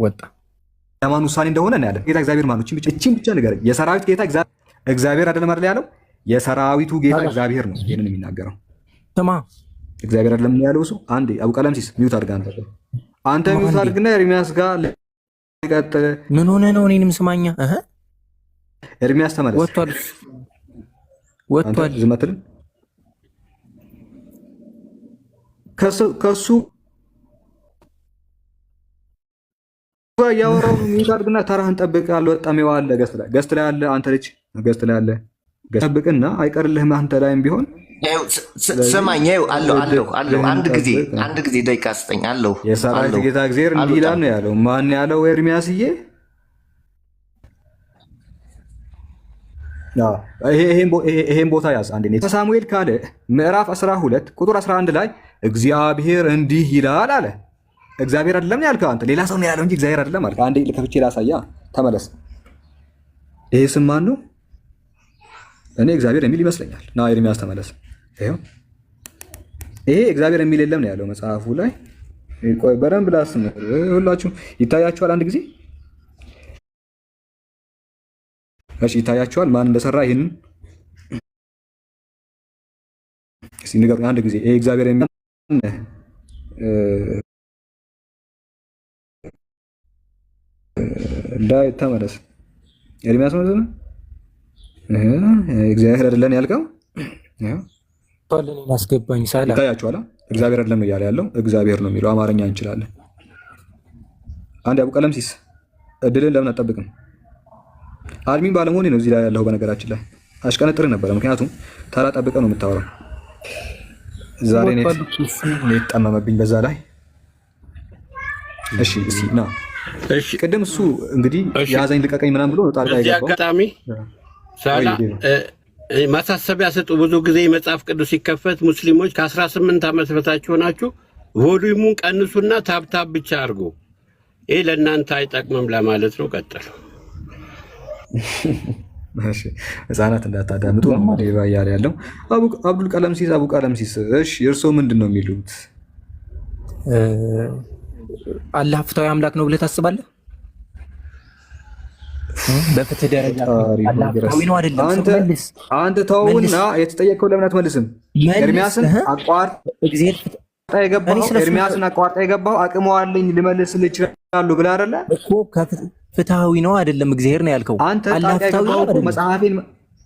ወጣ ለማን ውሳኔ እንደሆነ እናያለን። ጌታ እግዚአብሔር ማን ነው? እቺን ብቻ ንገረኝ። የሰራዊት ጌታ እግዚአብሔር አይደለም አይደል ያለው? የሰራዊቱ ጌታ እግዚአብሔር ነው ይሄንን የሚናገረው። ስማ እግዚአብሔር አይደለም ያለው እሱ። አንዴ አቡ ቀለምሲስ ሚውት አድርጋ አንተ ሚውት አድርግና ኤርሚያስ ጋር ለቀጥል። ምን ሆነ ነው? እኔንም ስማኛ ኤርሚያስ ተመለስ። ወጥቷል። ዝም አትልም? ከሱ ያወራው ሚውት አድርግና ተራህን ጠብቅ። አልወጣም። ይዋለ ገስት ላይ አለ። አንተ ልጅ ገስት ላይ አለ። ጠብቅና አይቀርልህም። አንተ ላይም ቢሆን ስማኝ። አለው አንድ ጊዜ ደቂቃ ስጠኝ። አለው የሰራዊት ጌታ እግዚአብሔር እንዲህ ይላል ነው ያለው። ማን ያለው? ኤርሚያስዬ። ይሄን ቦታ ያዝ አንዴ። ሳሙኤል ካለ ምዕራፍ 12 ቁጥር 11 ላይ እግዚአብሔር እንዲህ ይላል አለ። እግዚአብሔር አይደለም ያልከው አንተ፣ ሌላ ሰው ነው ያለው እንጂ እግዚአብሔር አይደለም አልከው። አንዴ ልከፍቼ ላሳያ። ተመለስ። ይሄ ስም ማን ነው? እኔ እግዚአብሔር የሚል ይመስለኛል። ና ኤርሚያስ ተመለስ። ይሄ እግዚአብሔር የሚል የለም ነው ያለው መጽሐፉ ላይ። ቆይ በደንብ ላስምር። ሁላችሁም ይታያችኋል? አንድ ጊዜ እሺ፣ ይታያችኋል ማን እንደሰራ ይሄንን? እስኪ ንገሩኝ አንድ ጊዜ። ይሄ እግዚአብሔር የሚል ዳዊት ተመለስ። ኤርሚያስ ማለት ነው። እግዚአብሔር አይደለም ያልከው? አስገባኝ ሳላ ይታያችኋል። እግዚአብሔር አይደለም ነው እያለ ያለው፣ እግዚአብሔር ነው የሚለው። አማርኛ እንችላለን። አንድ አቡ ቀለምሲስ እድልን ለምን አጠብቅም? አድሚን ባለመሆኔ ነው እዚህ ላይ ያለው። በነገራችን ላይ አሽቀነጥር ነበረ፣ ምክንያቱም ተራ ጠብቀ ነው የምታወራው። ዛሬ ነው ጠመመብኝ በዛ ላይ። እሺ እሺ ና ቅድም እሱ እንግዲህ ያዘኝ ልቀቀኝ ምናምን ብሎ ጣልቃ ይገባው። አጋጣሚ ሳላ ማሳሰቢያ ስጡ። ብዙ ጊዜ መጽሐፍ ቅዱስ ሲከፈት ሙስሊሞች ከ18 ዓመት በታች ሆናችሁ ቮሊዩሙን ቀንሱና ታብታብ ብቻ አድርጉ። ይሄ ለእናንተ አይጠቅምም ለማለት ነው። ቀጥሉ። እሺ ህፃናት እንዳታዳምጡ እያለ ያለው አብዱል ቀለምሲስ። አቡ ቀለምሲስ እሺ እርሶ ምንድን ነው የሚሉት? አላህ ፍትሃዊ አምላክ ነው ብለህ ታስባለህ? በፍትህ ደረጃ አላህ ፍትሃዊ ነው አይደለም? አንተ ተውና የተጠየቀው ለምን አትመልስም? ኤርሚያስን አቋርጣ የገባው አቅመዋለኝ ልመልስልህ እችላለሁ ብለህ አይደለ እኮ? ፍትሃዊ ነው አይደለም እግዚአብሔር ነው ያልከው። አላህ ፍትሃዊ ነው አይደለም? መጽሐፌን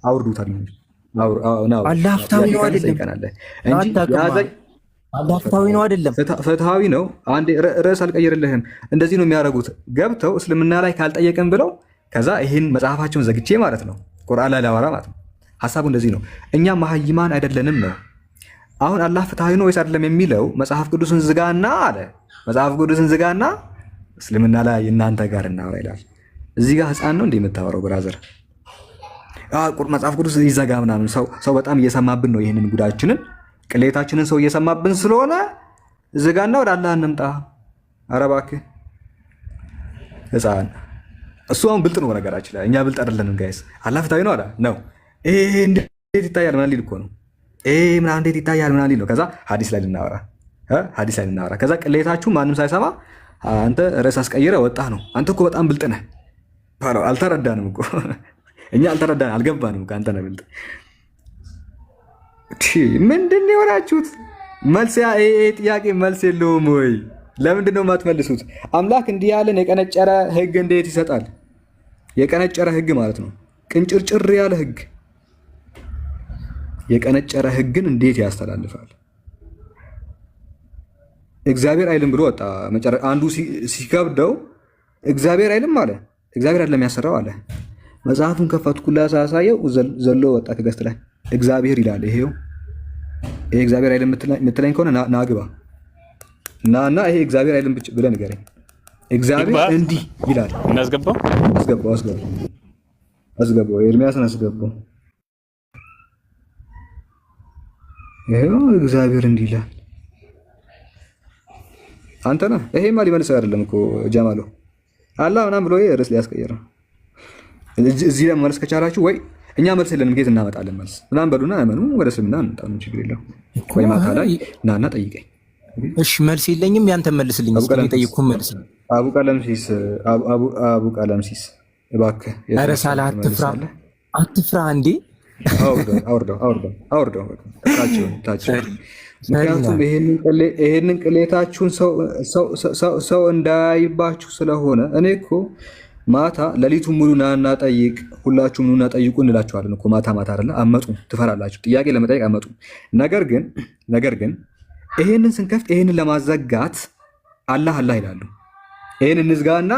አውርዱታል። አላህ ፍትሃዊ ነው አይደለም እንጂ አላህ ፍትሃዊ ነው አይደለም? ፍትሃዊ ነው። አንዴ ርዕስ አልቀይርልህም። እንደዚህ ነው የሚያደርጉት። ገብተው እስልምና ላይ ካልጠየቅን ብለው ከዛ ይህን መጽሐፋቸውን ዘግቼ ማለት ነው ቁርአን ላይ ላወራ ማለት ነው። ሀሳቡ እንደዚህ ነው። እኛ መሀይማን አይደለንም ነው። አሁን አላህ ፍትሃዊ ነው ወይስ አይደለም የሚለው መጽሐፍ ቅዱስን ዝጋና አለ። መጽሐፍ ቅዱስን ዝጋና እስልምና ላይ እናንተ ጋር እናወራ ይላል። እዚህ ጋር ህፃን ነው እንደ የምታወራው ብራዘር። መጽሐፍ ቅዱስ ይዘጋ ምናምን። ሰው በጣም እየሰማብን ነው ይህንን ጉዳችንን ቅሌታችንን ሰው እየሰማብን ስለሆነ ዝጋና ወደ አላህ እንምጣ። ኧረ እባክህ ህፃን። እሱ አሁን ብልጥ ነው በነገራችን ላይ። እኛ ብልጥ አይደለንም ጋይስ። አላህ ፍትሃዊ ነው አለ ነው። ይሄ እንዴት ይታያል ምናምን ሊል እኮ ነው። ምናምን እንዴት ይታያል ምናምን ሊል ነው። ከዛ ሐዲስ ላይ ልናወራ ከዛ ቅሌታችሁ ማንም ሳይሰማ አንተ ርዕስ አስቀይረ ወጣህ ነው። አንተ እኮ በጣም ብልጥ ነህ። አልተረዳንም እኮ እኛ አልተረዳንም፣ አልገባንም እኮ አንተ ነህ ብልጥ። ምንድን ነው የሆናችሁት? መልስ ጥያቄ መልስ የለውም ወይ? ለምንድን ነው የማትመልሱት? አምላክ እንዲህ ያለን የቀነጨረ ህግ እንዴት ይሰጣል? የቀነጨረ ህግ ማለት ነው ቅንጭርጭር ያለ ህግ። የቀነጨረ ህግን እንዴት ያስተላልፋል? እግዚአብሔር አይልም ብሎ ወጣ። አንዱ ሲከብደው እግዚአብሔር አይልም አለ። እግዚአብሔር አይደለም ያሰራው አለ። መጽሐፉን ከፈትኩላ ሳሳየው ዘሎ ወጣ ከገስት ላይ እግዚአብሔር ይላል። ይሄው ይሄ እግዚአብሔር አይልም የምትለኝ ከሆነ ናግባ እና ይሄ እግዚአብሔር አይልም ብለህ ንገረኝ። እግዚአብሔር እንዲህ ይላል። እናስገባው አስገባው ኤርሚያስን አስገባው። ይሄው እግዚአብሔር እንዲህ ይላል። አንተ ነህ። ይሄማ ሊመልሰው አይደለም እኮ ጀማሉ አላህ ምናምን ብሎ ርዕስ ሊያስቀይር ነው። እዚህ ላይ መመለስ ከቻላችሁ ወይ እኛ መልስ የለንም ጌት እናመጣለን መልስ ምናምን በሉና እመኑ። ወደ እስልምና እንጣ ችግር የለውም። ወይ ማታ ላይ ናና ጠይቀኝ እሺ መልስ የለኝም። ያንተ መልስልኝ። ጠይቁን መልስ። አቡ ቀለምሲስ እባክህ። ኧረ ሳላ አትፍራ እንዴ! አውርደው ታችሁን። ምክንያቱም ይሄንን ቅሌታችሁን ሰው እንዳያይባችሁ ስለሆነ እኔ እኮ ማታ ሌሊቱን ሙሉ ናና ጠይቅ፣ ሁላችሁም ኑና ጠይቁ እንላችኋለን እኮ ማታ አይደለ? አመጡ ትፈራላችሁ፣ ጥያቄ ለመጠየቅ አመጡ። ነገር ግን ይሄንን ስንከፍት ይሄንን ለማዘጋት አላህ ይላሉ። ይሄን እንዝጋና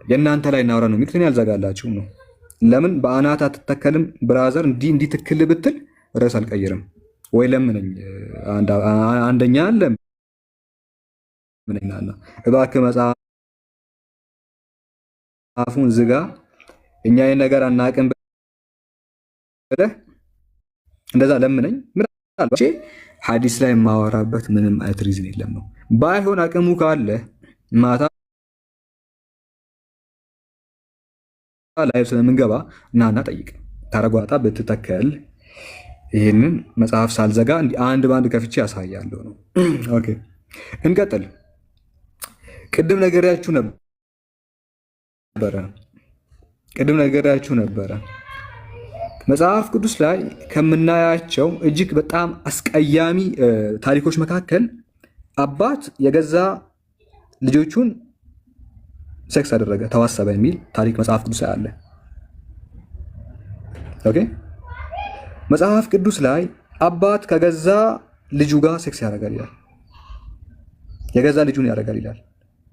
የእናንተ ላይ እናውራ ነው የሚሉት። እኔ አልዘጋላችሁም ነው። ለምን በአናት አትተከልም ብራዘር? እንዲህ ትክል ብትል ርዕስ አልቀይርም ወይ ለምነኝ። አንደኛ ለምነኝና እባክህ መጽሐፉን ዝጋ፣ እኛ ይሄን ነገር አናቅም ብለህ እንደዛ ለምነኝ። ምናልባት ሐዲስ ላይ የማወራበት ምንም አይነት ሪዝን የለም ነው። ባይሆን አቅሙ ካለ ማታ ላይ ስለምንገባ ናና ጠይቅ። ታረጓጣ ብትተከል ይህንን መጽሐፍ ሳልዘጋ አንድ ባንድ ከፍቼ ያሳያለሁ ነው። ኦኬ እንቀጥል። ቅድም ነገራችሁ ነበረ መጽሐፍ ቅዱስ ላይ ከምናያቸው እጅግ በጣም አስቀያሚ ታሪኮች መካከል አባት የገዛ ልጆቹን ሴክስ አደረገ፣ ተዋሰበ የሚል ታሪክ መጽሐፍ ቅዱስ ላይ አለ። ኦኬ መጽሐፍ ቅዱስ ላይ አባት ከገዛ ልጁ ጋር ሴክስ ያደርጋል ይላል። የገዛ ልጁን ያደርጋል ይላል።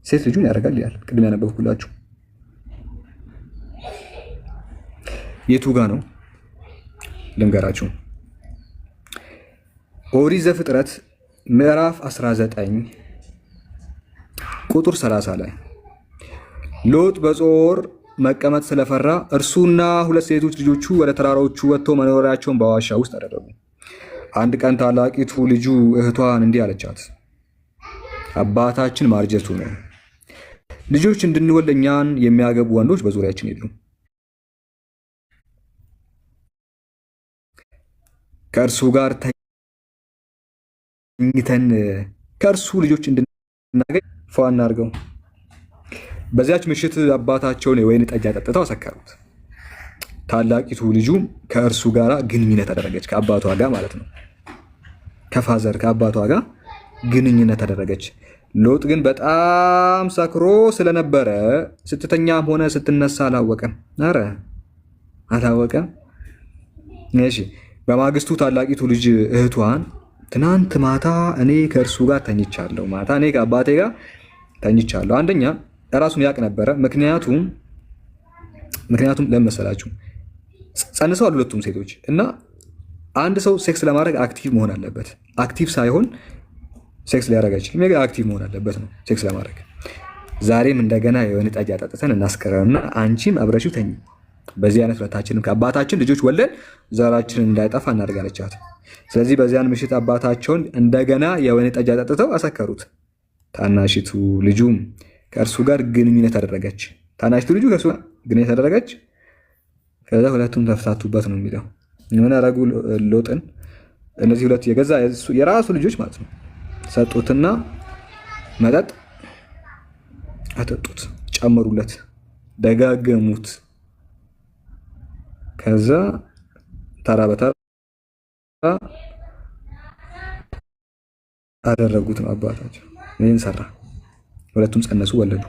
ሴት ልጁን ያደርጋል ይላል። ቅድም ያነበብኩላችሁ የቱ ጋር ነው ልንገራችሁ። ኦሪት ዘፍጥረት ምዕራፍ 19 ቁጥር 30 ላይ ሎጥ በጾር መቀመጥ ስለፈራ እርሱና ሁለት ሴቶች ልጆቹ ወደ ተራራዎቹ ወጥተው መኖሪያቸውን በዋሻ ውስጥ አደረጉ። አንድ ቀን ታላቂቱ ልጁ እህቷን እንዲህ አለቻት፣ አባታችን ማርጀቱ ነው፣ ልጆች እንድንወልድ እኛን የሚያገቡ ወንዶች በዙሪያችን የሉም። ከእርሱ ጋር ተኝተን ከእርሱ ልጆች እንድናገኝ ፏ እናድርገው። በዚያች ምሽት አባታቸውን የወይን ጠጅ አጠጥተው አሰከሩት። ታላቂቱ ልጁ ከእርሱ ጋር ግንኙነት አደረገች፣ ከአባቷ ጋር ማለት ነው። ከአባቷ ጋር ግንኙነት አደረገች። ሎጥ ግን በጣም ሰክሮ ስለነበረ ስትተኛም ሆነ ስትነሳ አላወቀም። አላወቀም። እሺ በማግስቱ ታላቂቱ ልጅ እህቷን ትናንት ማታ እኔ ከእርሱ ጋር ተኝቻለሁ፣ ማታ እኔ ከአባቴ ጋር ተኝቻለሁ። አንደኛ ራሱን ያቅ ነበረ። ምክንያቱም ለመሰላችሁ ጸንሰዋል ሁለቱም ሴቶች እና አንድ ሰው ሴክስ ለማድረግ አክቲቭ መሆን አለበት። አክቲቭ ሳይሆን ሴክስ ሊያደርግ አይችልም። አክቲቭ መሆን አለበት ነው ሴክስ ለማድረግ። ዛሬም እንደገና የወይን ጠጅ አጠጥተን እናስከረውና አንቺም አብረሽው ተኝ፣ በዚህ አይነት ሁለታችንም ከአባታችን ልጆች ወለን ዘራችንን እንዳይጠፋ እናደርጋለቻት። ስለዚህ በዚያን ምሽት አባታቸውን እንደገና የወይን ጠጅ አጠጥተው አሰከሩት። ታናሽቱ ልጁም ከእርሱ ጋር ግንኙነት አደረገች። ታናሽቱ ልጁ ከእርሱ ጋር ግንኙነት አደረገች። ከዛ ሁለቱም ተፍታቱበት ነው የሚለው። ምን ያደረጉ ሎጥን? እነዚህ ሁለት የገዛ የራሱ ልጆች ማለት ነው ሰጡትና መጠጥ አጠጡት፣ ጨመሩለት፣ ደጋገሙት። ከዛ ተራ በተራ አደረጉት ነው አባታቸው። ይህን ሰራ። ሁለቱም ጸነሱ፣ ወለዱ።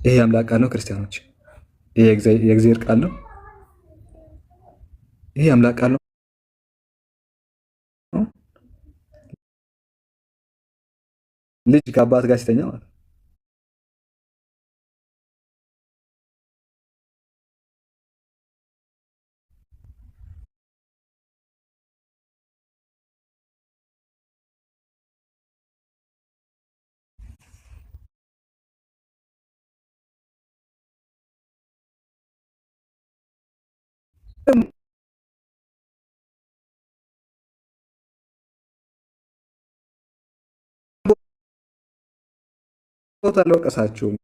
ይሄ የአምላክ ቃል ነው ክርስቲያኖች። ይሄ የእግዚአብሔር ቃል ነው። ይሄ የአምላክ ቃል ነው። ልጅ ከአባት ጋር ሲተኛ ማለት ነው። አልወቀሳቸውም።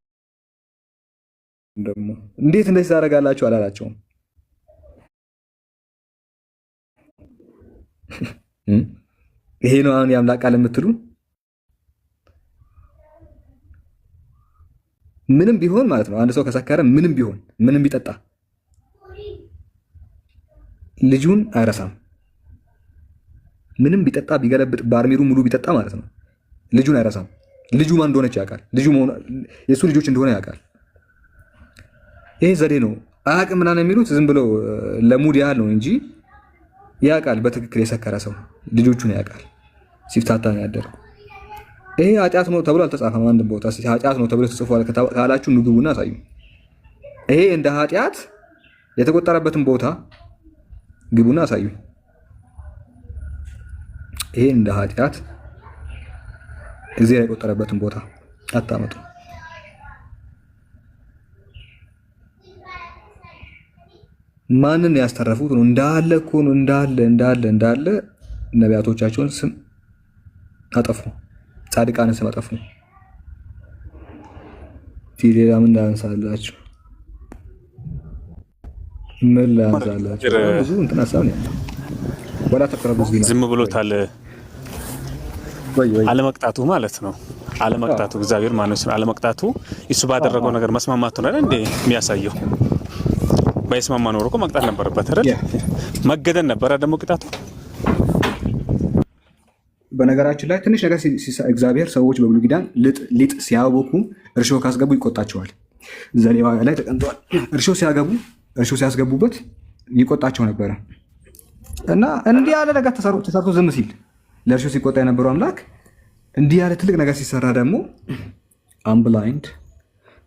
ደግሞ እንዴት እንደዚህ ታደርጋላችሁ አላላቸውም። ይሄ ነው አሁን የአምላክ ቃል የምትሉ? ምንም ቢሆን ማለት ነው አንድ ሰው ከሰከረ ምንም ቢሆን ምንም ቢጠጣ ልጁን አይረሳም። ምንም ቢጠጣ ቢገለብጥ ባርሜሉ ሙሉ ቢጠጣ ማለት ነው ልጁን አይረሳም። ልጁ ማን እንደሆነች ያውቃል። የእሱ ልጆች እንደሆነ ያውቃል። ይሄ ዘዴ ነው። አያውቅም ምናምን የሚሉት ዝም ብለው ለሙድ ያህል ነው እንጂ ያውቃል። በትክክል የሰከረ ሰው ልጆቹን ያውቃል። ሲፍታታ ነው ያደረው። ይሄ ኃጢአት ነው ተብሎ አልተጻፈም። አንድ ቦታ ኃጢአት ነው ተብሎ ተጽፏል ካላችሁ ንግቡና አሳዩ። ይሄ እንደ ኃጢአት የተቆጠረበትን ቦታ ግቡና አሳዩ። ይሄ እንደ ኃጢአት እግዚአብሔር የቆጠረበትን ቦታ አታመጡ። ማንን ያስተረፉት ነው? እንዳለ እኮ ነው። እንዳለ ነቢያቶቻቸውን ስም አጠፉ። ጻድቃንን ስም አጠፉ። ሌላ ምን ላንሳላችሁ? ብዙ እንትን ሀሳብ ነው ያለው። ወላ ተቀረቡ ዝም ብሎታል። አለመቅጣቱ ማለት ነው። አለመቅጣቱ እግዚአብሔር ማለት ነው። አለመቅጣቱ እሱ ባደረገው ነገር መስማማቱ ነው እንዴ የሚያሳየው። ባይስማማ ኖሮ እኮ መቅጣት ነበረበት አይደል? መገደል ነበረ ደግሞ ቅጣቱ። በነገራችን ላይ ትንሽ ነገር እግዚአብሔር ሰዎች በብሉይ ኪዳን ሊጥ ሲያቦኩ እርሾ ካስገቡ ይቆጣቸዋል። ዘሌዋውያን ላይ ተቀምጧል። እርሾ ሲያስገቡበት ይቆጣቸው ነበረ እና እንዲህ ያለ ነገር ተሰርቶ ዝም ሲል ለእርሾ ሲቆጣ የነበረው አምላክ እንዲህ ያለ ትልቅ ነገር ሲሰራ ደግሞ አምብላይንድ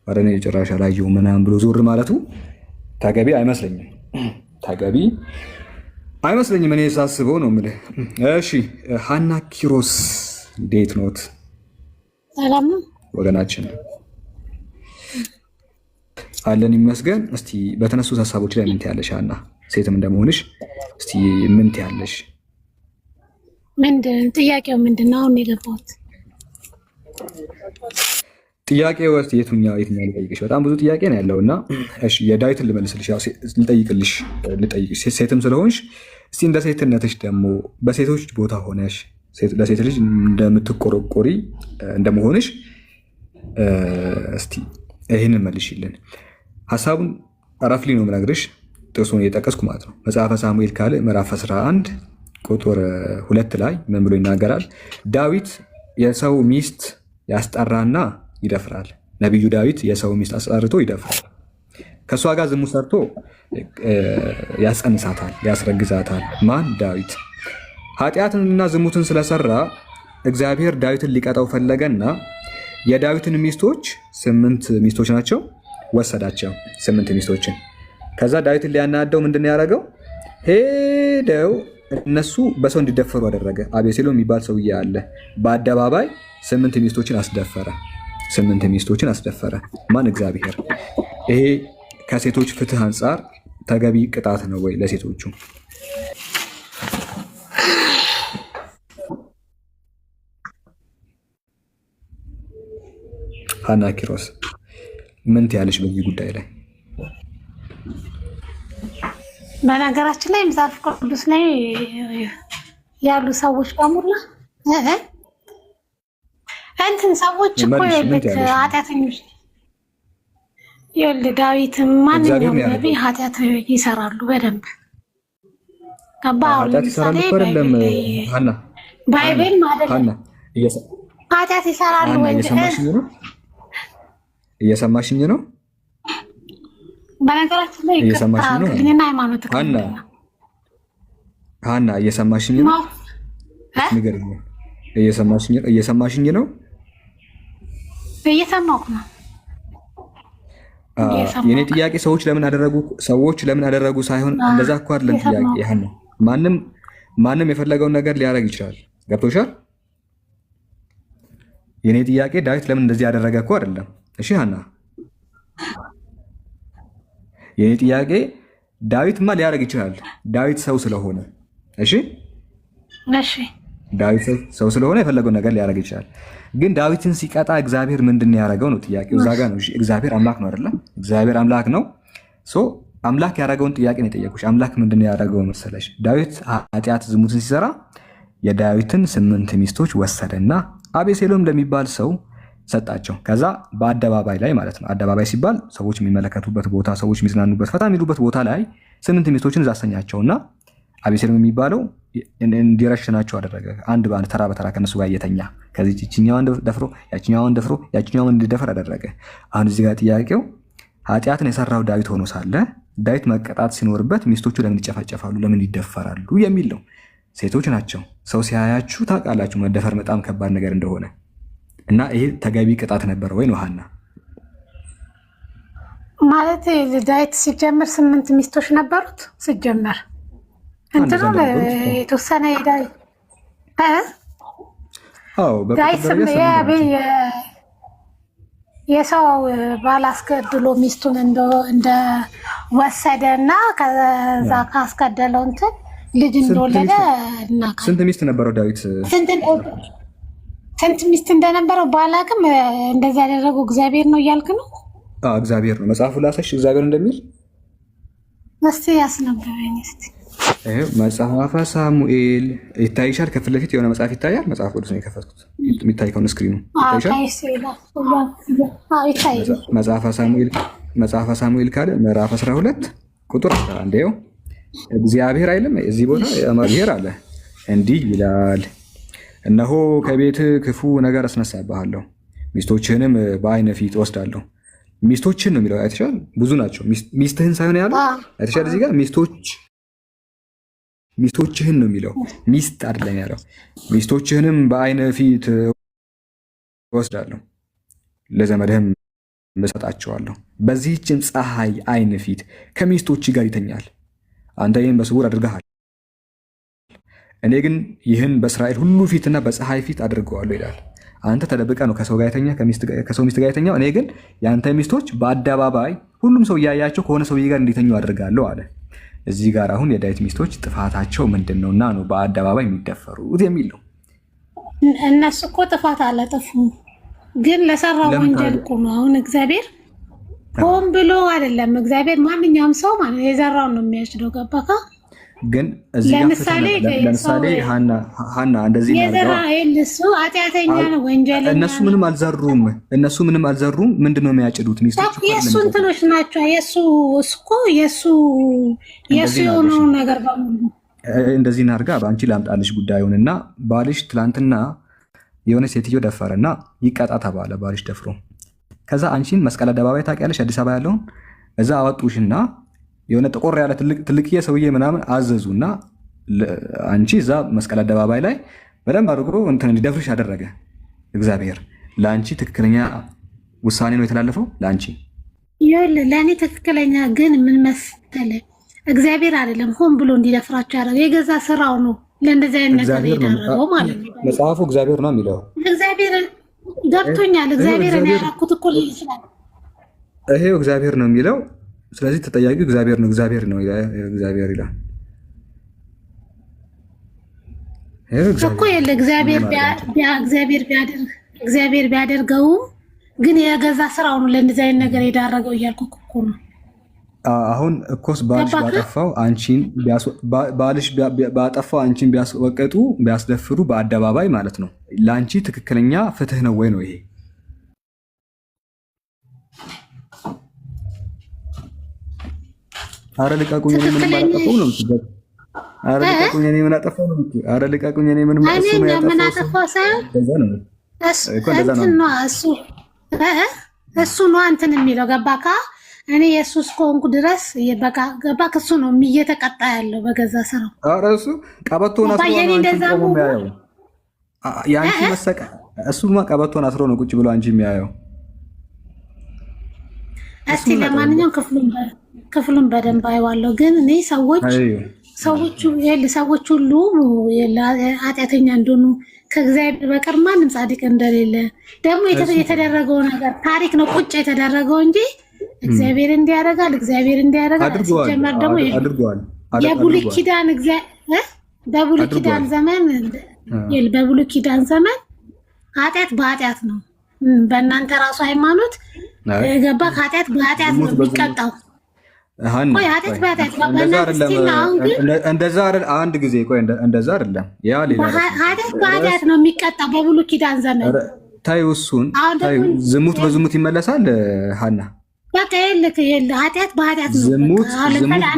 ወደ እኔ ጭራሽ አላየሁም ምናምን ብሎ ዞር ማለቱ ተገቢ አይመስለኝም። እኔ ሳስበው ነው የምልህ። እሺ ሀና ኪሮስ እንዴት ኖት? ሰላም ወገናችን አለን ይመስገን። እስቲ በተነሱት ሀሳቦች ላይ ምን ትያለሽ ሀና? ሴትም እንደመሆንሽ እስቲ ምን ትያለሽ? ጥያቄው ምንድን ነው? አሁን የገባሁት ጥያቄ ወስጥ የትኛው ልጠይቅሽ? በጣም ብዙ ጥያቄ ነው ያለው እና እሺ የዳዊትን ልመልስልሽ፣ ልጠይቅልሽ ሴትም ስለሆንሽ እስቲ እንደ ሴትነትሽ ደግሞ በሴቶች ቦታ ሆነሽ ለሴት ልጅ እንደምትቆረቆሪ እንደመሆንሽ እስቲ ይህንን መልሽልን። ሀሳቡን ረፍሊ ነው የምነግርሽ፣ ጥቅሱን እየጠቀስኩ ማለት ነው። መጽሐፈ ሳሙኤል ካልዕ ምዕራፍ 11 ቁጥር 2 ላይ ምን ብሎ ይናገራል? ዳዊት የሰው ሚስት ያስጠራና ይደፍራል። ነቢዩ ዳዊት የሰው ሚስት አስጠርቶ ይደፍራል። ከእሷ ጋር ዝሙት ሰርቶ ያጸንሳታል፣ ያስረግዛታል። ማን? ዳዊት። ኃጢአትንና ዝሙትን ስለሰራ እግዚአብሔር ዳዊትን ሊቀጣው ፈለገና የዳዊትን ሚስቶች 8 ሚስቶች ናቸው ወሰዳቸው፣ 8 ሚስቶችን። ከዛ ዳዊትን ሊያናደው ምንድን ያደረገው? ሄደው እነሱ በሰው እንዲደፈሩ አደረገ። አቤሴሎም የሚባል ሰውዬ አለ። በአደባባይ 8 ሚስቶችን አስደፈረ። 8 ሚስቶችን አስደፈረ። ማን? እግዚአብሔር። ይሄ ከሴቶች ፍትህ አንጻር ተገቢ ቅጣት ነው ወይ ለሴቶቹ? ሀና ኪሮስ ምን ትያለሽ በዚህ ጉዳይ ላይ? በነገራችን ላይ መጽሐፍ ቅዱስ ላይ ያሉ ሰዎች በሙላ ሰዎች እኮ ኃጢአተኞች ይኸውልህ፣ ዳዊትም ማንኛውም ነቢይ ኃጢአት ይሰራሉ በደንብ ገባ። አሁን ለምሳሌ ባይብል ማለት ኃጢአት ይሰራሉ ወይ? እየሰማሽኝ ነው? በነገራችን ላይ ግንና ሃይማኖት ሀና እየሰማሽኝ ነው? ንገሪኝ። እየሰማሽኝ ነው? እየሰማሁ ነው። የኔ ጥያቄ ሰዎች ለምን አደረጉ ሳይሆን እንደዛ እኮ አይደለም ጥያቄ። ሀና ማንም የፈለገውን ነገር ሊያደርግ ይችላል። ገብቶሻል? የኔ ጥያቄ ዳዊት ለምን እንደዚህ ያደረገ እኮ አይደለም። እሺ ሀና፣ የኔ ጥያቄ ዳዊትማ ሊያደርግ ይችላል፣ ዳዊት ሰው ስለሆነ። እሺ ዳዊት ሰው ስለሆነ የፈለገውን ነገር ሊያደርግ ይችላል። ግን ዳዊትን ሲቀጣ እግዚአብሔር ምንድን ያደረገው ነው ጥያቄው። እዛ ጋ ነው። እግዚአብሔር አምላክ ነው አይደለም? እግዚአብሔር አምላክ ነው። አምላክ ያደረገውን ጥያቄ ነው የጠየቁሽ። አምላክ ምንድን ያደረገው መሰለሽ? ዳዊት ኃጢአት ዝሙትን ሲሰራ የዳዊትን 8 ሚስቶች ወሰደና አቤሴሎም ለሚባል ሰው ሰጣቸው። ከዛ በአደባባይ ላይ ማለት ነው። አደባባይ ሲባል ሰዎች የሚመለከቱበት ቦታ፣ ሰዎች የሚዝናኑበት፣ ፈታ የሚሉበት ቦታ ላይ 8 ሚስቶችን እዛ አሰኛቸውና አቤሴሎም የሚባለው እንዲረሽናቸው አደረገ። አንድ በአንድ ተራ በተራ ከነሱ ጋር እየተኛ ከዚህ ችኛዋን ደፍሮ ያችኛዋን ደፍሮ ያችኛዋን እንዲደፈር አደረገ። አሁን እዚህ ጋር ጥያቄው ኃጢአትን የሰራው ዳዊት ሆኖ ሳለ ዳዊት መቀጣት ሲኖርበት ሚስቶቹ ለምን ይጨፋጨፋሉ? ለምን ይደፈራሉ? የሚል ነው። ሴቶች ናቸው። ሰው ሲያያችሁ ታውቃላችሁ መደፈር በጣም ከባድ ነገር እንደሆነ እና ይሄ ተገቢ ቅጣት ነበር ወይ ነው ሐና? ማለት ዳዊት ሲጀምር 8 ሚስቶች ነበሩት። ሲጀምር እንትኑ የተወሰነ ዳዊት የሰው ባል አስገድሎ ሚስቱን እንደወሰደ እና ከዛ ካስገደለው እንትን ልጅ እንደወለደ እናውቃለን። ስንት ሚስት ነበረው ዳዊት? ስንት ሚስት እንደነበረው ባላቅም እንደዛ ያደረገው እግዚአብሔር ነው እያልክ ነው? እግዚአብሔር ነው። መጽሐፉ ላሳሽ እግዚአብሔር እንደሚል እስቲ ያስነበበኝ እስቲ። መጽሐፈ ሳሙኤል ይታይሻል። ከፊት ለፊት የሆነ መጽሐፍ ይታያል። መጽሐፍ ቅዱስ ነው የከፈትኩት። የሚታይ ከሆነ ስክሪኑ ይታይሻል። መጽሐፈ ሳሙኤል ካለ ምዕራፍ 12 ቁጥር 11 ይኸው እግዚአብሔር አይልም እዚህ ቦታ እግዚአብሔር አለ እንዲህ ይላል፣ እነሆ ከቤት ክፉ ነገር አስነሳብሃለሁ፣ ሚስቶችህንም በዓይነ ፊት ወስዳለሁ። ሚስቶችን ነው የሚለው አይተሻል። ብዙ ናቸው። ሚስትህን ሳይሆን ያለው አይተሻል። እዚህ ጋር ሚስቶችህን ነው የሚለው፣ ሚስት አይደለም ያለው። ሚስቶችህንም በዓይነ ፊት ወስዳለሁ፣ ለዘመድህም እሰጣቸዋለሁ። በዚህችም ፀሐይ ዓይን ፊት ከሚስቶች ጋር ይተኛል። አንተ ይህን በስውር አድርገሃል፣ እኔ ግን ይህን በእስራኤል ሁሉ ፊትና በፀሐይ ፊት አድርገዋለሁ ይላል። አንተ ተደብቀ ነው ከሰው ጋር የተኛ ከሰው ሚስት ጋር የተኛው፣ እኔ ግን የአንተ ሚስቶች በአደባባይ ሁሉም ሰው እያያቸው ከሆነ ሰውዬ ጋር እንዲተኙ አድርጋለሁ አለ። እዚህ ጋር አሁን የዳዊት ሚስቶች ጥፋታቸው ምንድን ነው እና ነው በአደባባይ የሚደፈሩት የሚል ነው። እነሱ እኮ ጥፋት አላጠፉም፣ ግን ለሰራው ወንጀል እኮ ነው። አሁን እግዚአብሔር ሆን ብሎ አይደለም። እግዚአብሔር ማንኛውም ሰው ማለት የዘራውን ነው የሚያጭደው። ገባካ? ግን ለምሳሌ ሐና እንደዚህ እሱ ኃጢአተኛ ነው፣ ወንጀለኛ። እነሱ ምንም አልዘሩም። ምንድነው የሚያጭዱት? ሚስቶች የእሱ እንትኖች ናቸው። የእሱ የሆነው ነገር በሙሉ እንደዚህ እናድርጋ። በአንቺ ላምጣልሽ ጉዳዩንና ባልሽ ትላንትና የሆነ ሴትዮ ደፈረና ይቀጣ ተባለ። ባልሽ ደፍሮ ከዛ አንቺን መስቀል አደባባይ ታውቂያለሽ? አዲስ አበባ ያለውን እዛ አወጡሽና የሆነ ጥቆር ያለ ትልቅዬ ሰውዬ ምናምን አዘዙና አንቺ እዛ መስቀል አደባባይ ላይ በደንብ አድርጎ እንትን እንዲደፍርሽ ያደረገ እግዚአብሔር። ለአንቺ ትክክለኛ ውሳኔ ነው የተላለፈው ለአንቺ። ለእኔ ትክክለኛ ግን ምን መሰለህ፣ እግዚአብሔር አይደለም ሆን ብሎ እንዲደፍራቸው ያደረገው፣ የገዛ ስራው ነው ለእንደዚህ አይነት ነገር የዳረገው ማለት ነው። መጽሐፉ እግዚአብሔር ነው የሚለው። እግዚአብሔር ገብቶኛል። እግዚአብሔር እኔ ያደረኩት እኮ ሊል ይችላል። ይሄው እግዚአብሔር ነው የሚለው። ስለዚህ ተጠያቂው እግዚአብሔር ነው። እግዚአብሔር ይላል እኮ የለ እግዚአብሔር ቢያደርገውም ግን የገዛ ስራው ነው ለእንደዚህ አይነት ነገር የዳረገው እያልኩ እኮ ነው። አሁን እኮስ ባልሽ ባጠፋው አንቺን ቢያስወቀጡ ቢያስደፍሩ በአደባባይ ማለት ነው ለአንቺ ትክክለኛ ፍትህ ነው ወይ ነው ይሄ? አረ ልቀቁኝ፣ እኔ ምንም አላጠፋሁም ነው የምትለው። አረ ልቀቁኝ፣ እኔ ምን አጠፋሁ ነው የምትለው። አረ ልቀቁኝ፣ እኔ ምንም አጠፋሁ ሳይሆን እሱ ነው እንትን የሚለው ገባካ? እኔ የሱስ ከሆንኩ ድረስ በቃ ገባክ? እሱ ነው እየተቀጣ ያለው በገዛ ስራው። አረ እሱ ቀበቶን አስሮ ነው የሚያየው። ያንቺ መሰቀ እሱማ ቀበቶን አስሮ ነው ቁጭ ብሎ አንቺ የሚያየው። እስቲ ለማንኛውም ክፍሉን በደንብ አይዋለሁ። ግን እኔ ሰዎች ሁሉ ኃጢአተኛ እንደሆኑ ከእግዚአብሔር በቀር ማንም ጻድቅ እንደሌለ ደግሞ የተደረገው ነገር ታሪክ ነው ቁጭ የተደረገው እንጂ እግዚአብሔር እንዲያደርጋል ሲጀመር ደግሞ የብሉይ ኪዳን ዘመን ኃጢአት በኃጢአት ነው። በእናንተ ራሱ ሃይማኖት ገባ ኃጢአት በኃጢአት ነው የሚቀጣው። እንደዛ አይደለም። አንድ ጊዜ ቆይ፣ እንደዛ አይደለም። ያ ሌላ ኃጢአት በኃጢአት ነው የሚቀጣው በብሉይ ኪዳን ዘመን። ታዩ እሱን ታዩ። ዝሙት በዝሙት ይመለሳል ሀና። በቃ የልክ ኃጢአት በኃጢአት ነው። ዝሙት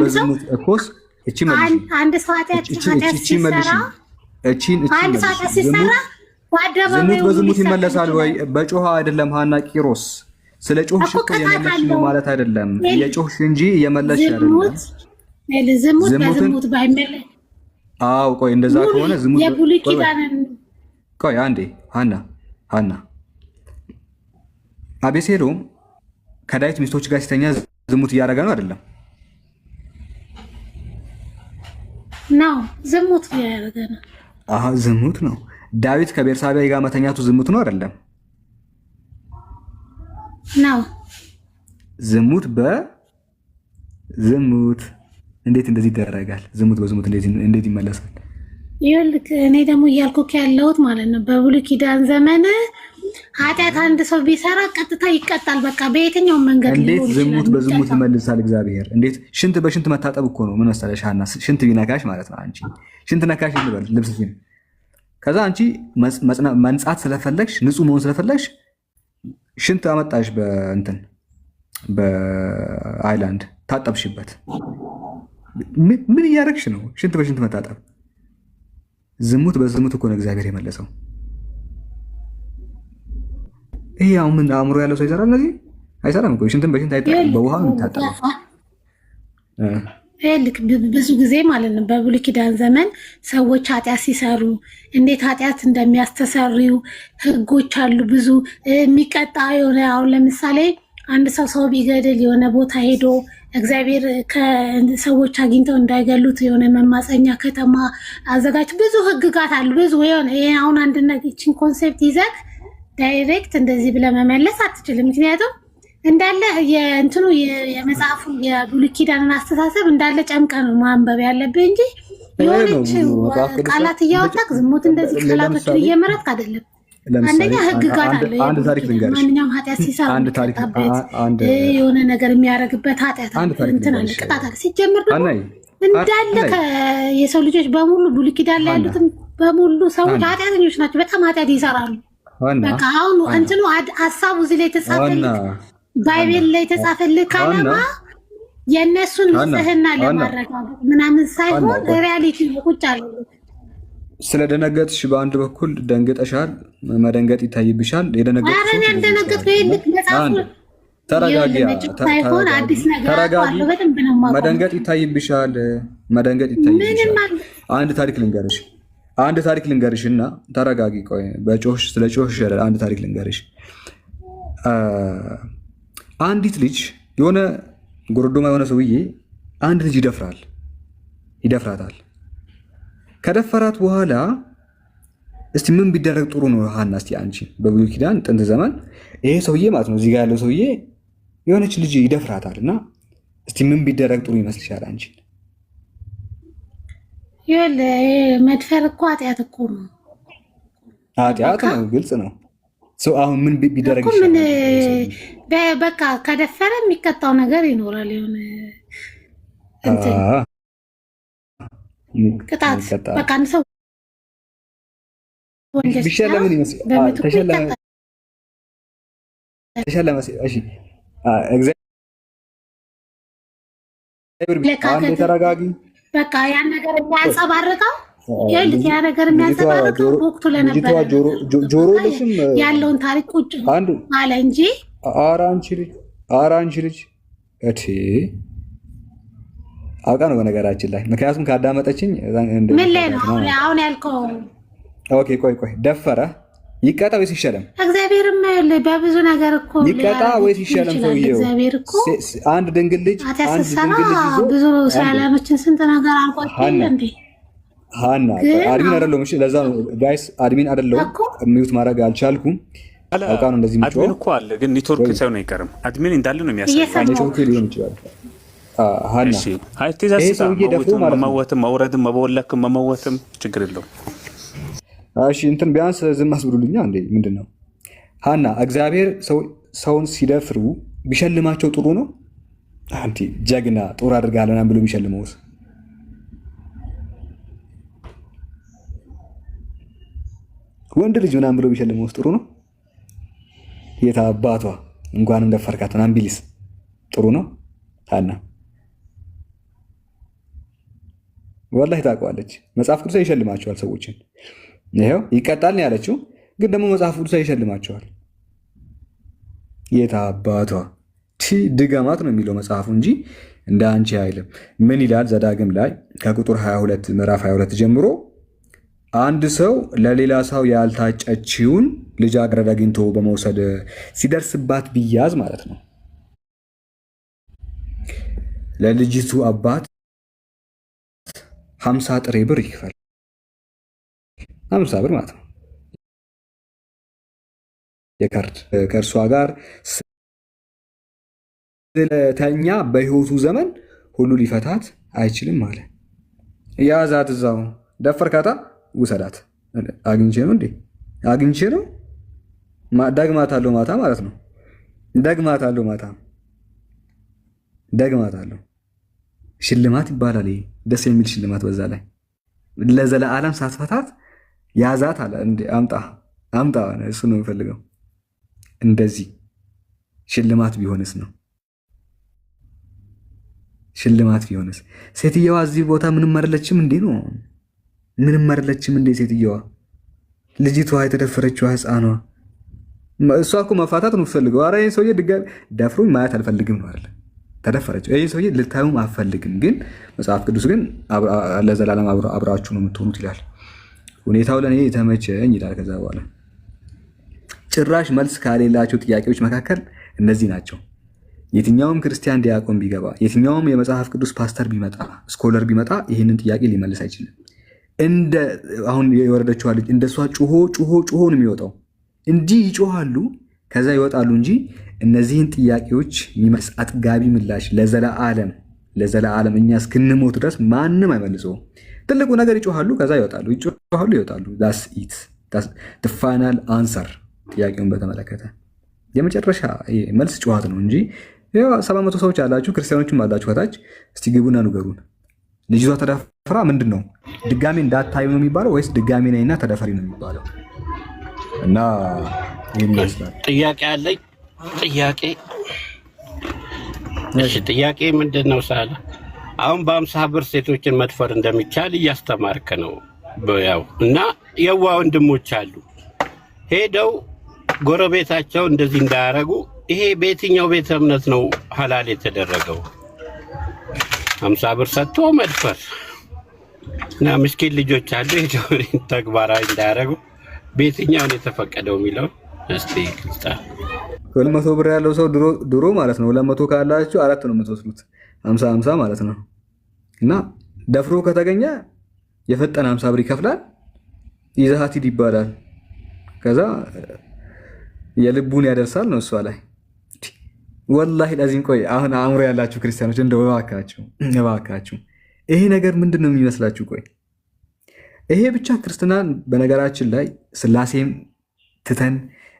በዝሙት እኮስ እቺ መልሽ። አንድ ሰው ኃጢአት ሲሰራ አንድ ሰው ኃጢአት ሲሰራ ዝሙት በዝሙት ይመለሳል ወይ? በጮኸ አይደለም ሀና ቂሮስ። ስለ ጮህሽ እኮ የመለስሽ ነው ማለት አይደለም። የጮህሽ እንጂ የመለስሽ አይደለም። ዝሙት ባይመለስ አዎ። ቆይ እንደዛ ከሆነ ዝሙት የብሉይ ኪዳንን ቆይ አንዴ ሀና አቤሴሎም ከዳዊት ሚስቶች ጋር ሲተኛ ዝሙት እያደረገ ነው አይደለም? ነው ዝሙት እያደረገ ነው። ዝሙት ነው። ዳዊት ከቤርሳቤ ጋር መተኛቱ ዝሙት ነው አይደለም? ነው። ዝሙት በዝሙት እንዴት እንደዚህ ይደረጋል? ዝሙት በዝሙት እንዴት ይመለሳል? ይኸውልህ እኔ ደግሞ እያልኩህ ያለሁት ማለት ነው በብሉይ ኪዳን ዘመን ኃጢአት አንድ ሰው ቢሰራ ቀጥታ ይቀጣል። በቃ በየትኛው መንገድ እንዴት ዝሙት በዝሙት ይመልሳል እግዚአብሔር? እንዴት ሽንት በሽንት መታጠብ እኮ ነው። ምን መሰለሽ ሀና፣ ሽንት ቢነካሽ ማለት ነው አንቺ ሽንት ነካሽ ልበል ልብስሽን፣ ከዛ አንቺ መንጻት ስለፈለግሽ ንጹህ መሆን ስለፈለግሽ ሽንት አመጣሽ በእንትን በአይላንድ ታጠብሽበት። ምን እያደረግሽ ነው? ሽንት በሽንት መታጠብ። ዝሙት በዝሙት እኮ ነው እግዚአብሔር የመለሰው። ይሄ አሁን ምን አእምሮ ያለው ሰው ይሰራል? እነዚህ አይሰራም እኮ ሽንትን በሽንት አይታጠብም፣ በውሃ ነው የሚታጠበው። ልክ ብዙ ጊዜ ማለት ነው በብሉይ ኪዳን ዘመን ሰዎች ኃጢአት ሲሰሩ እንዴት ኃጢአት እንደሚያስተሰርዩ ህጎች አሉ። ብዙ የሚቀጣ የሆነ አሁን ለምሳሌ አንድ ሰው ቢገድል የሆነ ቦታ ሄዶ እግዚአብሔር ከሰዎች አግኝተው እንዳይገሉት የሆነ መማፀኛ ከተማ አዘጋጅ። ብዙ ህግጋት አሉ። ብዙ የሆነ ይሄ አሁን አንድ ነገችን ኮንሴፕት ይዘህ ዳይሬክት እንደዚህ ብለህ መመለስ አትችልም። ምክንያቱም እንዳለ የእንትኑ የመጽሐፉ የብሉይ ኪዳንን አስተሳሰብ እንዳለ ጨምቀ ነው ማንበብ ያለብህ እንጂ የሆነች ቃላት እያወጣክ ዝሙት እንደዚህ ቃላቶችን እየመረጥክ አይደለም። አንደኛ ህግጋት አለ። ማንኛውም ኃጢአት ሲሰራ የሆነ ነገር የሚያደርግበት ኃጢአት እንትን አለ፣ ቅጣት አለ። ሲጀምር ደግሞ እንዳለ የሰው ልጆች በሙሉ ብሉይ ኪዳን ላይ ያሉትን በሙሉ ሰዎች ኃጢአተኞች ናቸው። በጣም ኃጢአት ይሰራሉ። በቃ አሁን እንትኑ ሀሳቡ እዚህ ላይ የተጻፈልህ ባይቤል ላይ የተጻፈልህ ካለማ የእነሱን ንጽህና ለማረጋገጥ ምናምን ሳይሆን ሪያሊቲ ቁጭ አለ። ስለደነገጥሽ በአንድ በኩል ደንግጠሻል፣ መደንገጥ ይታይብሻል። ተረጋጊ፣ መደንገጥ ይታይብሻል፣ መደንገጥ ይታይብሻል። አንድ ታሪክ ልንገርሽ እና ተረጋጊ። ቆይ በጮሽ ስለ ጮሽ አንድ ታሪክ ልንገርሽ። አንዲት ልጅ የሆነ ጎረዶማ የሆነ ሰውዬ አንድ ልጅ ይደፍራታል። ከደፈራት በኋላ እስቲ ምን ቢደረግ ጥሩ ነው ሀና? እስቲ አንቺ በብሉይ ኪዳን ጥንት ዘመን ይሄ ሰውዬ ማለት ነው እዚህ ጋር ያለው ሰውዬ የሆነች ልጅ ይደፍራታል እና እስቲ ምን ቢደረግ ጥሩ ይመስልሻል አንቺ? መድፈር እኮ ኃጢአት እኮ ነው። ኃጢአት ነው፣ ግልጽ ነው። ሰው አሁን ምን ቢደረግ ይችላል? በቃ ከደፈረ የሚቀጣው ነገር ይኖራል። የሆነ እንትን ቅጣት በቃ አንድ ሰው ቢሸለምን ይመስላል። ተሸለመ። እሺ እግዚአብሔር ተረጋጊ። በቃ ያን ነገር የሚያንጸባርቀው ያ ነገር የሚያንጸባርቀው ወቅቱ ለነበረ ጆሮ ልሽም ያለውን ታሪክ ቁጭ አለ እንጂ ኧረ አንቺ ልጅ አውቃ ነው በነገራችን ላይ። ምክንያቱም ካዳመጠችኝ ምን ላይ ነው አሁን ያልከው? ኦኬ ቆይ ደፈረ ይቀጣ ወይስ ይሸለም? እግዚአብሔርም በብዙ ነገር እኮ ይቀጣ ወይስ ይሸለም? ሰውዬው እግዚአብሔር እኮ አንድ ድንግል ልጅ ብዙ ሰላሞችን ስንት ነገር አልቆጥም እንዴ ሀና። አድሚን አይደለሁም። እሺ ለዛ ነው ጋይስ አድሚን አይደለሁም። ሚዩት ማድረግ አልቻልኩም። አውቃ ነው እንደዚህ የሚጮህ አድሚን እኮ አለ፣ ግን ኔትወርክ ሳይሆን አይቀርም። አድሚን እንዳለ ነው የሚያሳየው። ኔትወርክ ሊሆን ይችላል። ሀና ይሄ ሰውዬ ደፍሮ መመወትም መውረድም መቦለክም መመወትም ችግር የለውም። እሺ እንትን ቢያንስ ዝም አስብሉልኛ እንዴ! ምንድን ነው ሀና? እግዚአብሔር ሰውን ሲደፍሩ ቢሸልማቸው ጥሩ ነው አንቲ ጀግና ጦር አድርጋለሁ ምናምን ብሎ ቢሸልመውስ? ወንድ ልጅ ምናምን ብሎ ቢሸልመውስ ጥሩ ነው? የታ አባቷ እንኳንም ደፈርካት ምናምን ቢልስ ጥሩ ነው? ታና ወላሂ ታውቀዋለች። መጽሐፍ ቅዱስ ይሸልማቸዋል ሰዎችን። ይኸው ይቀጣል ነው ያለችው፣ ግን ደግሞ መጽሐፍ ቅዱስ ይሸልማቸዋል። የታ አባቷ ድገማት ነው የሚለው መጽሐፉ እንጂ እንደ አንቺ አይልም። ምን ይላል? ዘዳግም ላይ ከቁጥር 22 ምዕራፍ 22 ጀምሮ አንድ ሰው ለሌላ ሰው ያልታጨችውን ልጃገረድ አግኝቶ በመውሰድ ሲደርስባት ቢያዝ ማለት ነው ለልጅቱ አባት 50 ጥሬ ብር ይክፈል። 50 ብር ማለት ነው። ከእርሷ ጋር ስለተኛ በሕይወቱ ዘመን ሁሉ ሊፈታት አይችልም አለ። ያዛት፣ እዛው ደፈርካታ፣ ውሰዳት። አግኝቼ ነው እንዴ? አግኝቼ ነው። ደግማታለሁ ማታ ማለት ነው። ደግማታለሁ ማታ፣ ደግማታለሁ። ሽልማት ይባላል። ይሄ ደስ የሚል ሽልማት። በዛ ላይ ለዘለዓለም ሳትፈታት ያዛት አለ። አምጣ አምጣ፣ እሱ ነው የምፈልገው። እንደዚህ ሽልማት ቢሆንስ ነው ሽልማት ቢሆንስ? ሴትየዋ እዚህ ቦታ ምንም አይደለችም እንዴ ነው? ምንም አይደለችም እንዴ ሴትየዋ? ልጅቷ የተደፈረችው ሕፃኗ እሷ እኮ መፋታት ነው የምትፈልገው። ኧረ ይህን ሰውዬ ድጋሚ ደፍሮኝ ማየት አልፈልግም ነው አይደለ? ተደፈረችው። ይህን ሰውዬ ልታዩም አልፈልግም፣ ግን መጽሐፍ ቅዱስ ግን ለዘላለም አብራችሁ ነው የምትሆኑት ይላል። ሁኔታው ለእኔ የተመቸኝ ይላል። ከዛ በኋላ ጭራሽ መልስ ከሌላቸው ጥያቄዎች መካከል እነዚህ ናቸው። የትኛውም ክርስቲያን ዲያቆን ቢገባ፣ የትኛውም የመጽሐፍ ቅዱስ ፓስተር ቢመጣ፣ ስኮለር ቢመጣ ይህንን ጥያቄ ሊመልስ አይችልም። እንደ አሁን የወረደችዋ ልጅ እንደሷ ጩሆ ጩሆ ጩሆ ነው የሚወጣው። እንዲህ ይጮሃሉ፣ ከዛ ይወጣሉ እንጂ እነዚህን ጥያቄዎች የሚመልስ አጥጋቢ ምላሽ ለዘለዓለም እኛ እስክንሞት ድረስ ማንም አይመልሰውም። ትልቁ ነገር ይጮሃሉ፣ ከዛ ይወጣሉ፣ ይጮሃሉ፣ ይወጣሉ። ዳስ ኢት ፋይናል አንሰር። ጥያቄውን በተመለከተ የመጨረሻ መልስ ጨዋት ነው እንጂ 700 ሰዎች አላችሁ፣ ክርስቲያኖችም አላችሁ ከታች። እስቲ ግቡና ንገሩን። ልጅቷ ተደፍራ ምንድን ነው ድጋሜ እንዳታዩ ነው የሚባለው ወይስ ድጋሜ ነይና ተደፈሪ ነው የሚባለው? እና ይህን ይመስላል። ጥያቄ አለኝ። ጥያቄ ምንድን ነው ሳለ አሁን በ50 ብር ሴቶችን መድፈር እንደሚቻል እያስተማርክ ነው ያው እና የዋ ወንድሞች አሉ ሄደው ጎረቤታቸው እንደዚህ እንዳያረጉ። ይሄ በየትኛው ቤተ እምነት ነው ሐላል የተደረገው? 50 ብር ሰጥቶ መድፈር እና ምስኪን ልጆች አሉ ሄደው ተግባራዊ እንዳያረጉ በየትኛው ነው የተፈቀደው የሚለው እስቲ ግልጻ። 200 ብር ያለው ሰው ድሮ ማለት ነው 200 ካላችሁ 4 ነው የምትወስዱት፣ 50 ማለት ነው። እና ደፍሮ ከተገኘ የፈጠነ 50 ብር ይከፍላል፣ ይዘሃት ሂድ ይባላል። ከዛ የልቡን ያደርሳል ነው እሷ ላይ። ወላሂ ለዚህም ቆይ አሁን አእምሮ ያላችሁ ክርስቲያኖች እንደው እባካችሁ ይሄ ነገር ምንድን ነው የሚመስላችሁ? ቆይ ይሄ ብቻ ክርስትናን በነገራችን ላይ ስላሴም ትተን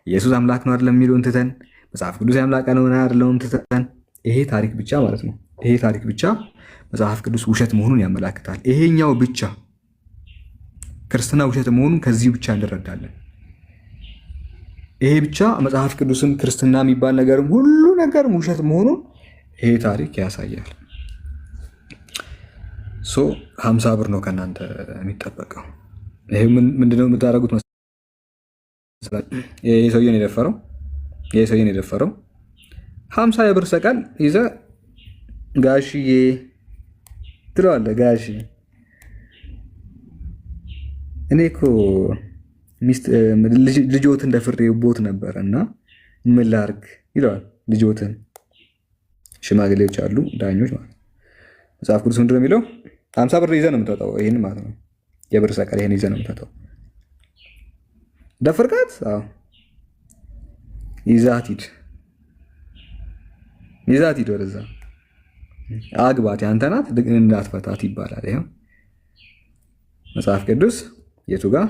ኢየሱስ አምላክ ነው አይደለም የሚለውን ትተን መጽሐፍ ቅዱስ አምላክ ነው አይደለም ትተን ይሄ ታሪክ ብቻ ማለት ነው። ይሄ ታሪክ ብቻ መጽሐፍ ቅዱስ ውሸት መሆኑን ያመላክታል። ይሄኛው ብቻ ክርስትና ውሸት መሆኑን ከዚህ ብቻ እንረዳለን። ይሄ ብቻ መጽሐፍ ቅዱስም ክርስትና የሚባል ነገርም ሁሉ ነገርም ውሸት መሆኑን ይሄ ታሪክ ያሳያል። 50 ብር ነው ከእናንተ የሚጠበቀው። ይሄ ምንድነው የምታደርጉት? ይሄ ሰውዬን የደፈረው 50 የብር ሰቀል ይዘህ ጋሽዬ ትለዋለህ። ጋሽ እኔ እኮ ልጆትን ደፍሬ ቦት ነበረ እና ምን ላድርግ ይለዋል። ልጆትን ሽማግሌዎች አሉ፣ ዳኞች ማለት መጽሐፍ ቅዱስ ምንድን ነው የሚለው? 50 ብር ይዘህ ነው የምትወጣው። ይህን ማለት ነው የብር ሰቀል ይህን ይዘህ ነው የምትወጣው። ደፍርካት፣ ይዛት ሂድ ወደዛ አግባት፣ ያንተ ናት፣ እንዳትፈታት ይባላል። ይኸው መጽሐፍ ቅዱስ የቱ ጋር?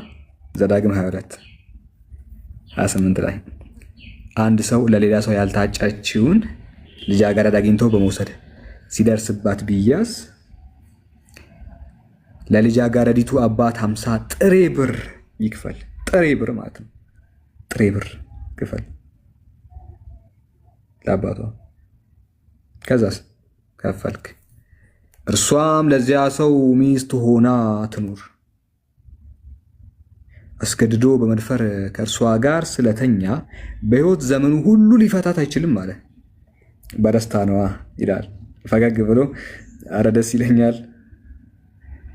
ዘዳግም 22:28 ላይ አንድ ሰው ለሌላ ሰው ያልታጨችውን ልጃገረድ አግኝቶ በመውሰድ ሲደርስባት ቢያዝ ለልጃገረዲቱ አባት 50 ጥሬ ብር ይክፈል። ጥሬ ብር ማለት ነው። ጥሬ ብር ክፈል ለአባቷ። ከዛስ ከፈልክ፣ እርሷም ለዚያ ሰው ሚስት ሆና ትኑር። አስገድዶ በመድፈር ከእርሷ ጋር ስለተኛ በሕይወት ዘመኑ ሁሉ ሊፈታት አይችልም አለ። በደስታ ነዋ ይላል ፈገግ ብሎ። አረ ደስ ይለኛል።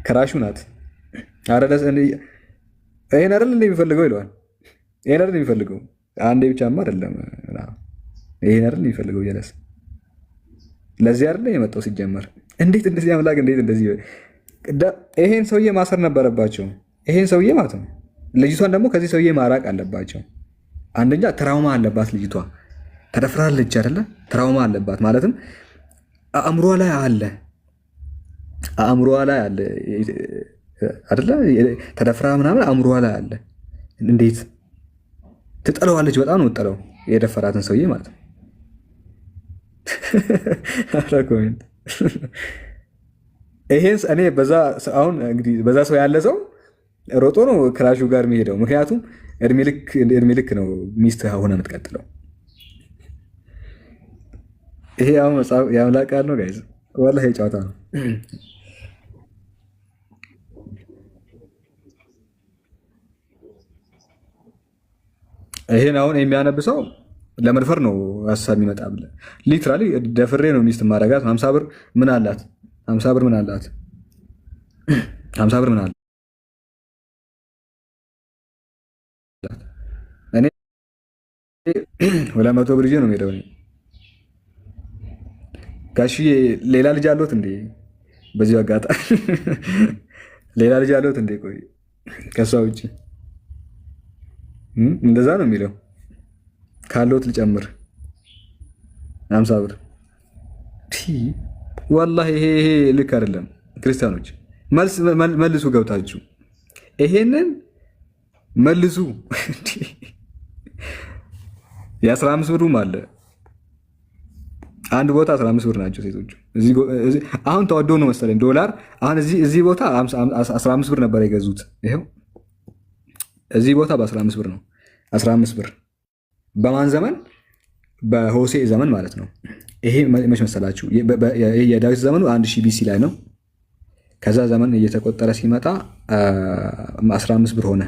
ከራሹ ናት። አረ ደስ ይሄን አይደል እንደሚፈልገው ይለዋል። ይሄን አይደል የሚፈልገው አንዴ ብቻማ አይደለም። ይሄን አይደል የሚፈልገው ጀለስ። ለዚህ አይደል የመጣው ሲጀመር። እንዴት እንደዚህ አምላክ እንዴት እንደዚህ ይሄን ሰውዬ ማሰር ነበረባቸው። ይሄን ሰውዬ ማለት ነው። ልጅቷን ደግሞ ከዚህ ሰውዬ ማራቅ አለባቸው። አንደኛ ትራውማ አለባት ልጅቷ፣ ተደፍራለች አይደለ? ትራውማ አለባት ማለትም አእምሯ ላይ አለ አይደለ? ተደፍራ ምናምን አእምሯ ላይ አለ። እንዴት ትጠለዋለች? በጣም ነው የምትጠለው የደፈራትን ሰውዬ ማለት ነው። ይሄን እኔ አሁን እንግዲህ በዛ ሰው ያለ ሰው ሮጦ ነው ክራሹ ጋር የሚሄደው። ምክንያቱም እድሜ ልክ ነው ሚስት ሆነ የምትቀጥለው። ይሄ አሁን መጽሐፍ የአምላክ ቃል ነው ጋይዝ፣ ወላሂ ጨዋታ ነው። ይሄን አሁን የሚያነብሰው ለመድፈር ነው ሀሳብ የሚመጣ ብለህ ሊትራሊ ደፍሬ ነው ሚስት ማረጋት። 50 ብር ምን አላት? 50 ብር ምን አላት? 50 ብር ምን አላት? እኔ 200 ብር ይዤ ነው የምሄደው። ጋሽዬ ሌላ ልጅ አለዎት እንዴ? በዚህ አጋጣሚ ሌላ ልጅ አለዎት እንዴ? ቆይ ከሷ ውጭ እንደዛ ነው የሚለው። ካለዎት ልጨምር 50 ብር። ወላሂ ይሄ ልክ አይደለም። ክርስቲያኖች መልሱ፣ ገብታችሁ ይሄንን መልሱ። የ15 ብሩም አለ። አንድ ቦታ 15 ብር ናቸው ሴቶቹ። አሁን ተወዶ ነው መሰለኝ ዶላር። አሁን እዚህ ቦታ 15 ብር ነበር የገዙት። ይሄው እዚህ ቦታ በ15 ብር ነው። 15 ብር በማን ዘመን? በሆሴ ዘመን ማለት ነው። ይሄ መች መሰላችሁ? የዳዊት ዘመኑ 1000 ቢሲ ላይ ነው። ከዛ ዘመን እየተቆጠረ ሲመጣ 15 ብር ሆነ።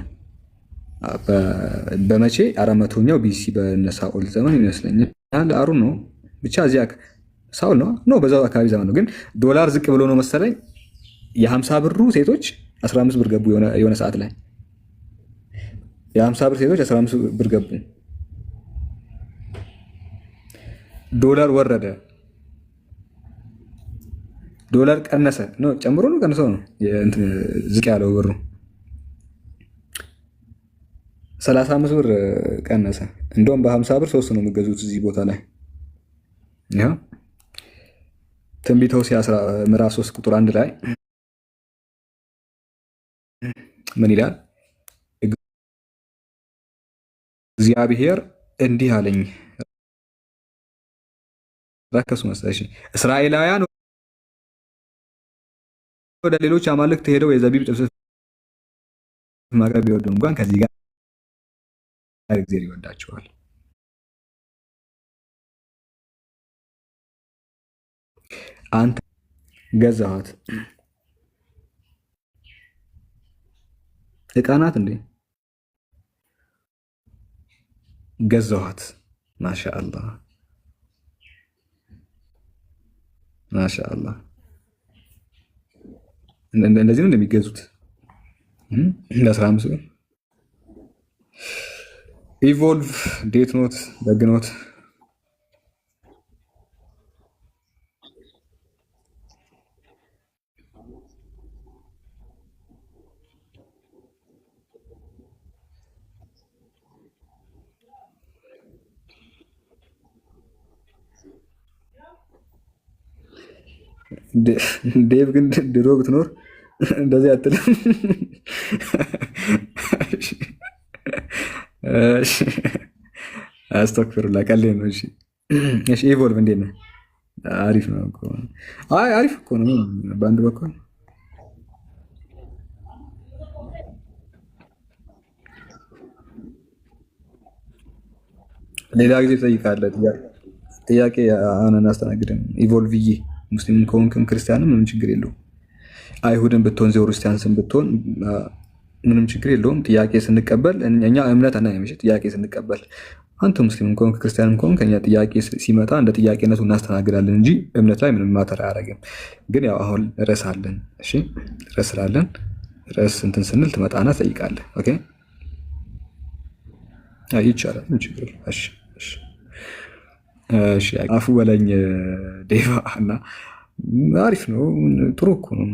በመቼ 400ኛው ቢሲ በነሳኦል ዘመን ይመስለኛል። አሩ ነው ብቻ እዚያ ሳውል ነው በዛው አካባቢ ዘመን ነው። ግን ዶላር ዝቅ ብሎ ነው መሰለኝ የ50 ብሩ ሴቶች 15 ብር ገቡ። የሆነ ሰዓት ላይ የ50 ብር ሴቶች 15 ብር ገቡ። ዶላር ወረደ። ዶላር ቀነሰ ነው ጨምሮ ነው ቀንሶ ነው ዝቅ ያለው ብሩ 35 ብር ቀነሰ። እንደውም በ50 ብር 3 ነው የሚገዙት እዚህ ቦታ ላይ። ያ ትንቢተ ሆሴዕ ምዕራፍ 3 ቁጥር 1 ላይ ምን ይላል? እግዚአብሔር እንዲህ አለኝ፣ ረከሱ መሰለሽ እስራኤላውያን ወደ ሌሎች አማልክት ሄደው የዘቢብ ጥብስ ማቅረብ ቢወዱ እንኳን ከዚህ ጋር እግዚአብሔር ይወዳቸዋል። አንተ ገዛሃት ዕቃ ናት እንዴ? ገዛሃት። ማሻአላህ ማሻአላህ። እንደዚህ ነው እንደሚገዙት ለ15 ብር። ኢቮልቭ ዴት ኖት ደግ ኖት ዴቭ ግን ድሮ ብትኖር እንደዚህ አትልም። አስተክፍሩላ ቀሌ ነው። እሺ ኢቮልቭ እንዴት ነህ? አሪፍ ነው እኮ። አይ አሪፍ እኮ ነው በአንድ በኩል። ሌላ ጊዜ ትጠይቃለህ ጥያቄ። አሁን እናስተናግድም። ኢቮልቭዬ ሙስሊም ከሆንክም ክርስቲያንም ምንም ችግር የለውም። አይሁድን ብትሆን ዜሮስቲያንስን ብትሆን ምንም ችግር የለውም። ጥያቄ ስንቀበል እኛ እምነት እና የምሽት ጥያቄ ስንቀበል አንተ ሙስሊም ከሆንክ ክርስቲያንም ከሆንክ ከኛ ጥያቄ ሲመጣ እንደ ጥያቄነቱ እናስተናግዳለን እንጂ እምነት ላይ ምንም ማተር አያደርግም። ግን ያው አሁን ርዕስ አለን። እሺ ርዕስ ስላለን ርዕስ እንትን ስንል ትመጣና ትጠይቃለህ። ኦኬ ይቻላል። ምን ችግር የለም። እሺ አፉ በለኝ ዴቫ እና አሪፍ ነው። ጥሩ እኮ ነው።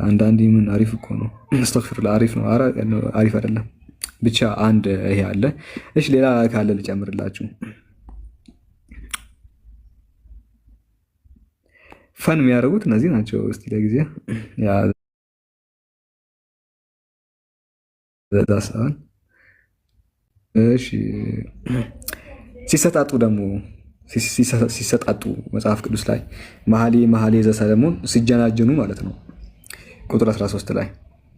አንዳንዴ ምን አሪፍ እኮ ነው። አስተግፍሩላህ አሪፍ ነው። አሪፍ አይደለም ብቻ አንድ ይሄ አለ። እሺ ሌላ ካለ ልጨምርላችሁ። ፈን የሚያደርጉት እነዚህ ናቸው። እስቲ ለጊዜ ያዛሳል። እሺ ሲሰጣጡ ደግሞ ሲሰጣጡ መጽሐፍ ቅዱስ ላይ መኃልየ ዘሰሎሞን ሲጀናጀኑ ማለት ነው። ቁጥር 13 ላይ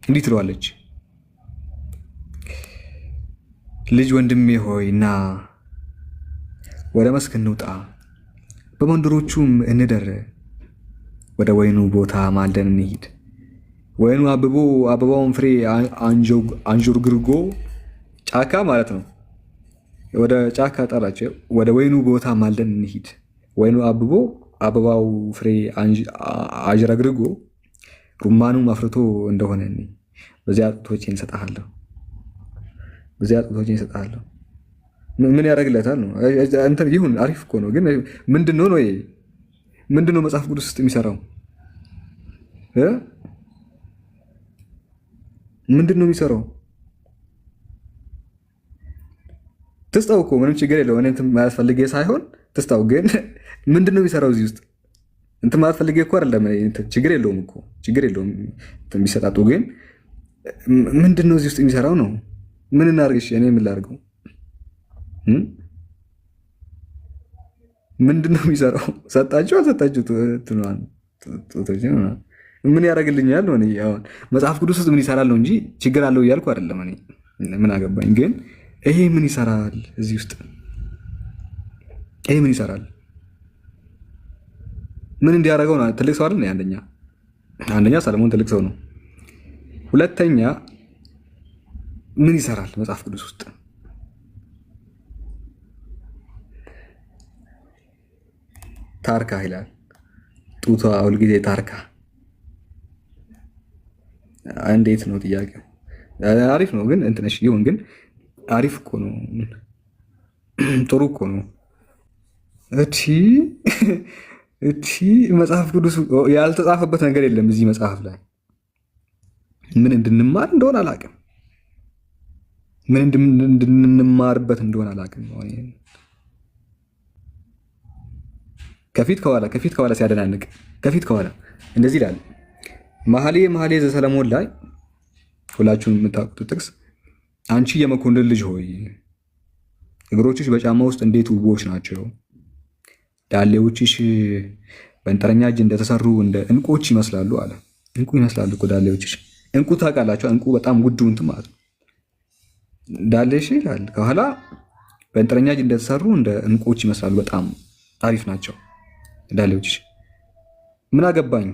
እንዲህ ትለዋለች፣ ልጅ ወንድሜ ሆይ ና ወደ መስክ እንውጣ፣ በመንደሮቹም እንደር፣ ወደ ወይኑ ቦታ ማልደን እንሂድ። ወይኑ አብቦ አበባውን ፍሬ አንዥርግርጎ ጫካ ማለት ነው። ወደ ጫካ ጠራቸው። ወደ ወይኑ ቦታ ማልደን እንሂድ። ወይኑ አብቦ አበባው ፍሬ አዥረግርጎ ሩማኑም አፍርቶ እንደሆነ በዚያ ጡቶቼን እሰጥሃለሁ። ምን ያደርግለታል ነው እንትን ይሁን። አሪፍ እኮ ነው። ግን ምንድነው መጽሐፍ ቅዱስ ውስጥ የሚሰራው? ምንድነው የሚሰራው? ትስጣው እኮ ምንም ችግር የለው። እኔ እንትን ማለት ፈልጌ ሳይሆን ትስጣው። ግን ምንድነው የሚሰራው እዚህ ውስጥ? እንትን ማለት ፈልጌ እኮ አይደለም። ችግር የለውም እኮ ችግር የለውም የሚሰጣጡ። ግን ምንድነው እዚህ ውስጥ የሚሰራው ነው? ምን እናድርግ? እኔ ምን ላድርገው? ምንድነው የሚሰራው? ሰጣችሁ አልሰጣችሁ ምን ያደርግልኛል? አሁን መጽሐፍ ቅዱስ ውስጥ ምን ይሰራል ነው እንጂ ችግር አለው እያልኩ አይደለም። እኔ ምን አገባኝ? ግን ይሄ ምን ይሰራል እዚህ ውስጥ? ይሄ ምን ይሰራል? ምን እንዲያደርገው ነው? ትልቅ ሰው አይደል? አንደኛ ሰለሞን ትልቅ ሰው ነው። ሁለተኛ ምን ይሰራል መጽሐፍ ቅዱስ ውስጥ? ታርካ ይላል። ጡቷ ሁልጊዜ ታርካ። እንዴት ነው ጥያቄው? አሪፍ ነው ግን እንትነሽ ይሁን። ግን አሪፍ እኮ ነው። ጥሩ እኮ ነው። እቺ መጽሐፍ ቅዱስ ያልተጻፈበት ነገር የለም እዚህ መጽሐፍ ላይ። ምን እንድንማር እንደሆነ አላውቅም። ምን እንድንማርበት እንደሆነ አላውቅም። ከፊት ከኋላ ሲያደናንቅ ከፊት ከኋላ እንደዚህ ይላል። መኃልየ ዘሰሎሞን ላይ ሁላችሁም የምታውቁት ጥቅስ፣ አንቺ የመኮንን ልጅ ሆይ እግሮችሽ በጫማ ውስጥ እንዴት ውቦች ናቸው፣ ዳሌዎችሽ በእንጥረኛ እጅ እንደተሰሩ እንደ ዕንቁዎች ይመስላሉ አለ። ዕንቁ ይመስላሉ እኮ ዳሌዎችሽ። ዕንቁ ታውቃላችሁ? ዕንቁ በጣም ውዱ እንትን ማለት ነው። ዳሌሽ ይላል ከኋላ በእንጥረኛ እጅ እንደተሰሩ እንደ ዕንቁዎች ይመስላሉ፣ በጣም አሪፍ ናቸው ዳሌዎችሽ። ምን አገባኝ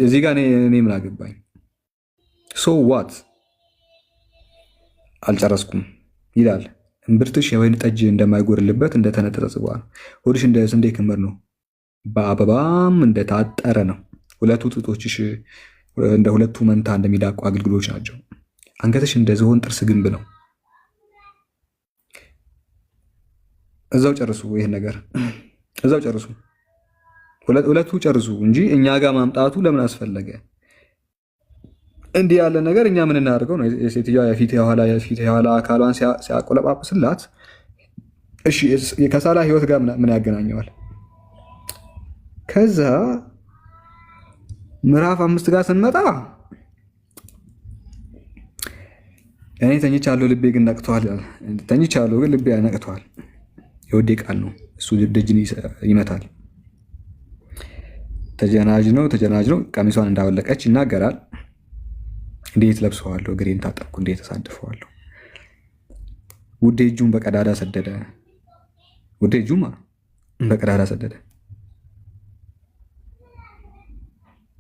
እዚህ ጋር እኔ ምን አገባኝ? ሶ ዋት አልጨረስኩም ይላል። እምብርትሽ የወይን ጠጅ እንደማይጎርልበት እንደተነጠረ ጽዋ ነው። ሆድሽ እንደ ስንዴ ክምር ነው፣ በአበባም እንደታጠረ ነው። ሁለቱ ጡቶችሽ እንደ ሁለቱ መንታ እንደሚዳቁ አገልግሎች ናቸው። አንገትሽ እንደ ዝሆን ጥርስ ግንብ ነው። እዛው ጨርሱ። ይህን ነገር እዛው ጨርሱ። ሁለቱ ጨርሱ እንጂ እኛ ጋር ማምጣቱ ለምን አስፈለገ? እንዲህ ያለ ነገር እኛ ምን እናደርገው ነው? የሴትዮዋ የፊት የኋላ አካሏን ሲያቆለጳጵስላት፣ እሺ ከሳላ ህይወት ጋር ምን ያገናኘዋል? ከዛ ምዕራፍ 5 ጋር ስንመጣ እኔ ተኝቻለሁ ልቤ ግን ነቅቷል። ተኝቻለሁ ግን ልቤ ነቅቷል። የወዴ ቃል ነው። እሱ ደጅን ይመታል። ተጀናጅ ነው ቀሚሷን እንዳወለቀች ይናገራል። እንዴት ለብሰዋለሁ፣ እግሬን ታጠብኩ፣ እንዴት ተሳድፈዋለሁ። ውዴ እጁን በቀዳዳ ሰደደ። ውዴ እጁማ በቀዳዳ ሰደደ።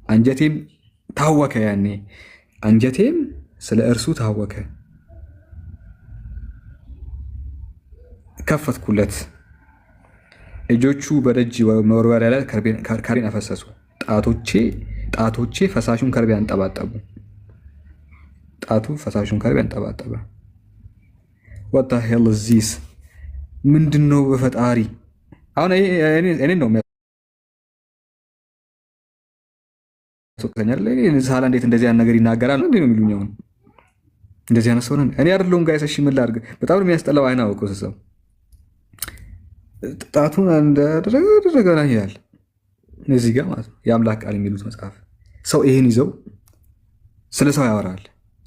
አንጀቴም ታወከ። ያኔ አንጀቴም ስለ እርሱ ታወከ። ከፈትኩለት። እጆቹ በደጅ መወርወሪያ ላይ ከርቤን አፈሰሱ። ጣቶቼ ፈሳሹን ከርቤ አንጠባጠቡ። ጣቱ ፈሳሹን ከርቤ አንጠባጠበ። ወጣ ሄል ዚስ ምንድን ነው? በፈጣሪ አሁን እኔ ነው ሳላ እንዴት እንደዚህ ያን ነገር ይናገራል? እንዴ ነው የሚሉኝ? አሁን እንደዚህ አይነት ሰው ነን። እኔ አይደለሁም ጋይስ። እሺ ምን ላድርግ? በጣም ነው የሚያስጠላው። አይና ወቆ ሰው ጣቱን እንዳደረገ ላይ ይላል እዚህ ጋር ማለት ነው። የአምላክ ቃል የሚሉት መጽሐፍ ሰው ይሄን ይዘው ስለ ሰው ያወራል።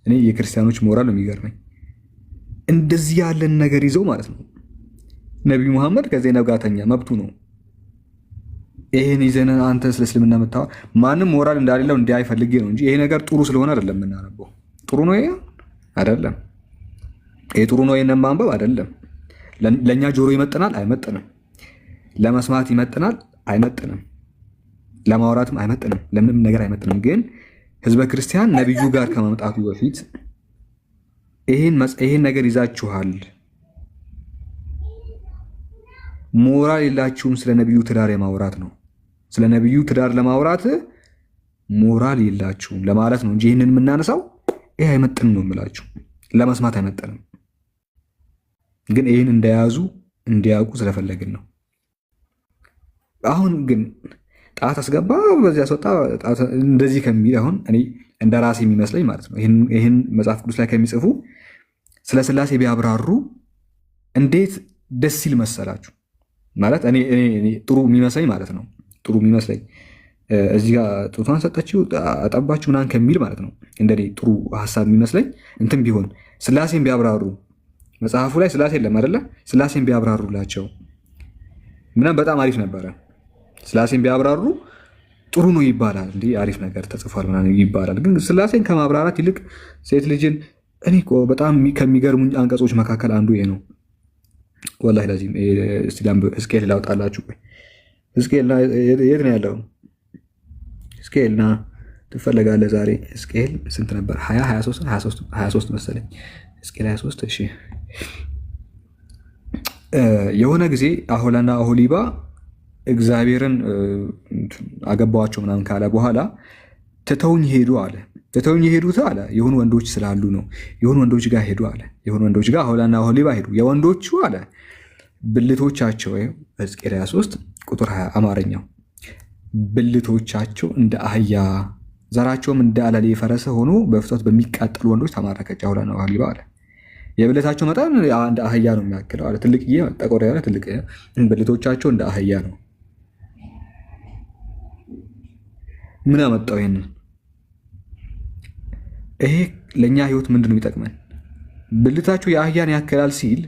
እኔ የክርስቲያኖች ሞራል ነው የሚገርመኝ። እንደዚህ ያለን ነገር ይዘው ማለት ነው። ነቢዩ መሐመድ ከዘይነብ ጋር ተኛ፣ መብቱ ነው። ይሄን ይዘን አንተ ስለ እስልምና የምታወራ ማንም ሞራል እንዳሌለው እንዲያይ ፈልጌ ነው እንጂ ይሄ ነገር ጥሩ ስለሆነ አይደለም የምናነበው። ጥሩ ነው ይሄ አይደለም። ይሄ ጥሩ ነው ይሄን ማንበብ አይደለም። ለእኛ ጆሮ ይመጥናል አይመጥንም? ለመስማት ይመጥናል አይመጥንም? ለማውራትም አይመጥንም? ለምንም ነገር አይመጥንም። ግን ህዝበ ክርስቲያን ነቢዩ ጋር ከመምጣቱ በፊት ይሄን ነገር ይዛችኋል፣ ሞራል የላችሁም፣ ስለ ነቢዩ ትዳር የማውራት ነው። ስለ ነቢዩ ትዳር ለማውራት ሞራል የላችሁም ለማለት ነው እንጂ ይህንን የምናነሳው ይሄ አይመጥንም ነው የምላችሁ። ለመስማት አይመጥንም። ግን ይህን እንደያዙ እንዲያውቁ ስለፈለግን ነው። አሁን ግን ጣት አስገባ በዚህ አስወጣ እንደዚህ ከሚል አሁን እኔ እንደ ራሴ የሚመስለኝ ማለት ነው ይህን መጽሐፍ ቅዱስ ላይ ከሚጽፉ ስለ ስላሴ ቢያብራሩ እንዴት ደስ ሲል መሰላችሁ። ማለት እኔ ጥሩ የሚመስለኝ ማለት ነው ጥሩ የሚመስለኝ እዚህ ጋር ጡቷን ሰጠችው አጠባችሁ ምናምን ከሚል ማለት ነው እንደኔ ጥሩ ሀሳብ የሚመስለኝ እንትን ቢሆን ስላሴን ቢያብራሩ መጽሐፉ ላይ ስላሴ የለም አይደለ? ስላሴን ቢያብራሩላቸው ምናምን በጣም አሪፍ ነበረ። ስላሴን ቢያብራሩ ጥሩ ነው ይባላል። እንዲህ አሪፍ ነገር ተጽፏል ምናምን ይባላል። ግን ስላሴን ከማብራራት ይልቅ ሴት ልጅን እኔ እኮ በጣም ከሚገርሙኝ አንቀጾች መካከል አንዱ ይሄ ነው። ወላሂ ለዚህም ሕዝቅኤል ላውጣላችሁ። ሕዝቅኤል የት ነው ያለው? ሕዝቅኤልና ትፈለጋለህ ዛሬ። ሕዝቅኤል ስንት ነበር? 23 መሰለኝ። ሕዝቅኤል 23 እሺ። የሆነ ጊዜ አሆላና አሆሊባ እግዚአብሔርን አገባዋቸው ምናምን ካለ በኋላ ትተውኝ ሄዱ አለ። ትተውኝ የሄዱት አለ የሆኑ ወንዶች ስላሉ ነው። የሆኑ ወንዶች ጋር ሄዱ አለ። የሆኑ ወንዶች ጋር አሆላና አሆሊባ ሄዱ። የወንዶቹ አለ ብልቶቻቸው ሕዝቅኤል 23 ቁጥር 20 አማርኛው ብልቶቻቸው እንደ አህያ ዘራቸውም እንደ አለሌ ፈረሰ ሆኖ በፍቶት በሚቃጠሉ ወንዶች ተማረከች አሆላና አሆሊባ አለ። የብልታቸው መጠን እንደ አህያ ነው የሚያክለው አለ። ትልቅ ጠቆር ያለ ትልቅ ብልቶቻቸው እንደ አህያ ነው። ምን አመጣው? ይሄንን ይሄ ለእኛ ህይወት ምንድን ነው የሚጠቅመን? ብልታቸው የአህያን ያክላል ሲል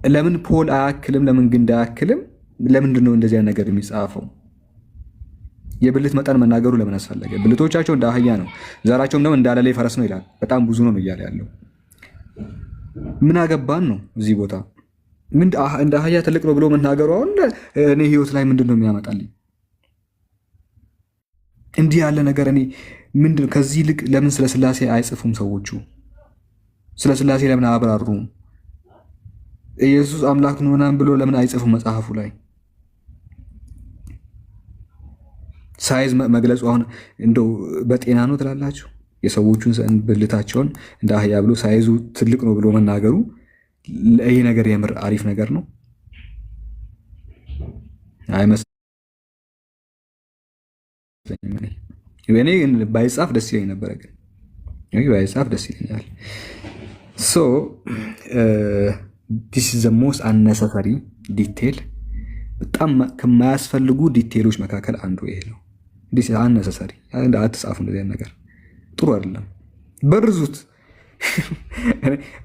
ለምን ፖል አያክልም? ለምን ግንድ አያክልም? ለምንድን ነው እንደዚያ ነገር የሚጻፈው? የብልት መጠን መናገሩ ለምን አስፈለገ? ብልቶቻቸው እንደ አህያ ነው፣ ዘራቸውም ደግሞ እንደ አለሌ ፈረስ ነው ይላል። በጣም ብዙ ነው እያለ ያለው ምን አገባን ነው እዚህ ቦታ። እንደ አህያ ትልቅ ነው ብሎ መናገሩ አሁን እኔ ህይወት ላይ ምንድን ነው የሚያመጣልኝ? እንዲህ ያለ ነገር እኔ ምንድን ከዚህ ይልቅ ለምን ስለ ስላሴ አይጽፉም ሰዎቹ? ስለ ስላሴ ለምን አያብራሩም? ኢየሱስ አምላክ ነው ምናምን ብሎ ለምን አይጽፉም መጽሐፉ ላይ? ሳይዝ መግለጹ አሁን እንደው በጤና ነው ትላላችሁ? የሰዎቹን ብልታቸውን እንደ አህያ ብሎ ሳይዙ ትልቅ ነው ብሎ መናገሩ ይሄ ነገር የምር አሪፍ ነገር ነው አይመስለኝም። እኔ ባይጻፍ ደስ ይለኝ ነበረ፣ ግን ባይጻፍ ደስ ይለኛል። ሶ ዲስ ኢዝ ዘ ሞስት አነሰሰሪ ዲቴል፣ በጣም ከማያስፈልጉ ዲቴሎች መካከል አንዱ ይሄ ነው። ዲስ አነሰሰሪ አትጻፉ፣ እንደዚህ ነገር ጥሩ አይደለም። በርዙት፣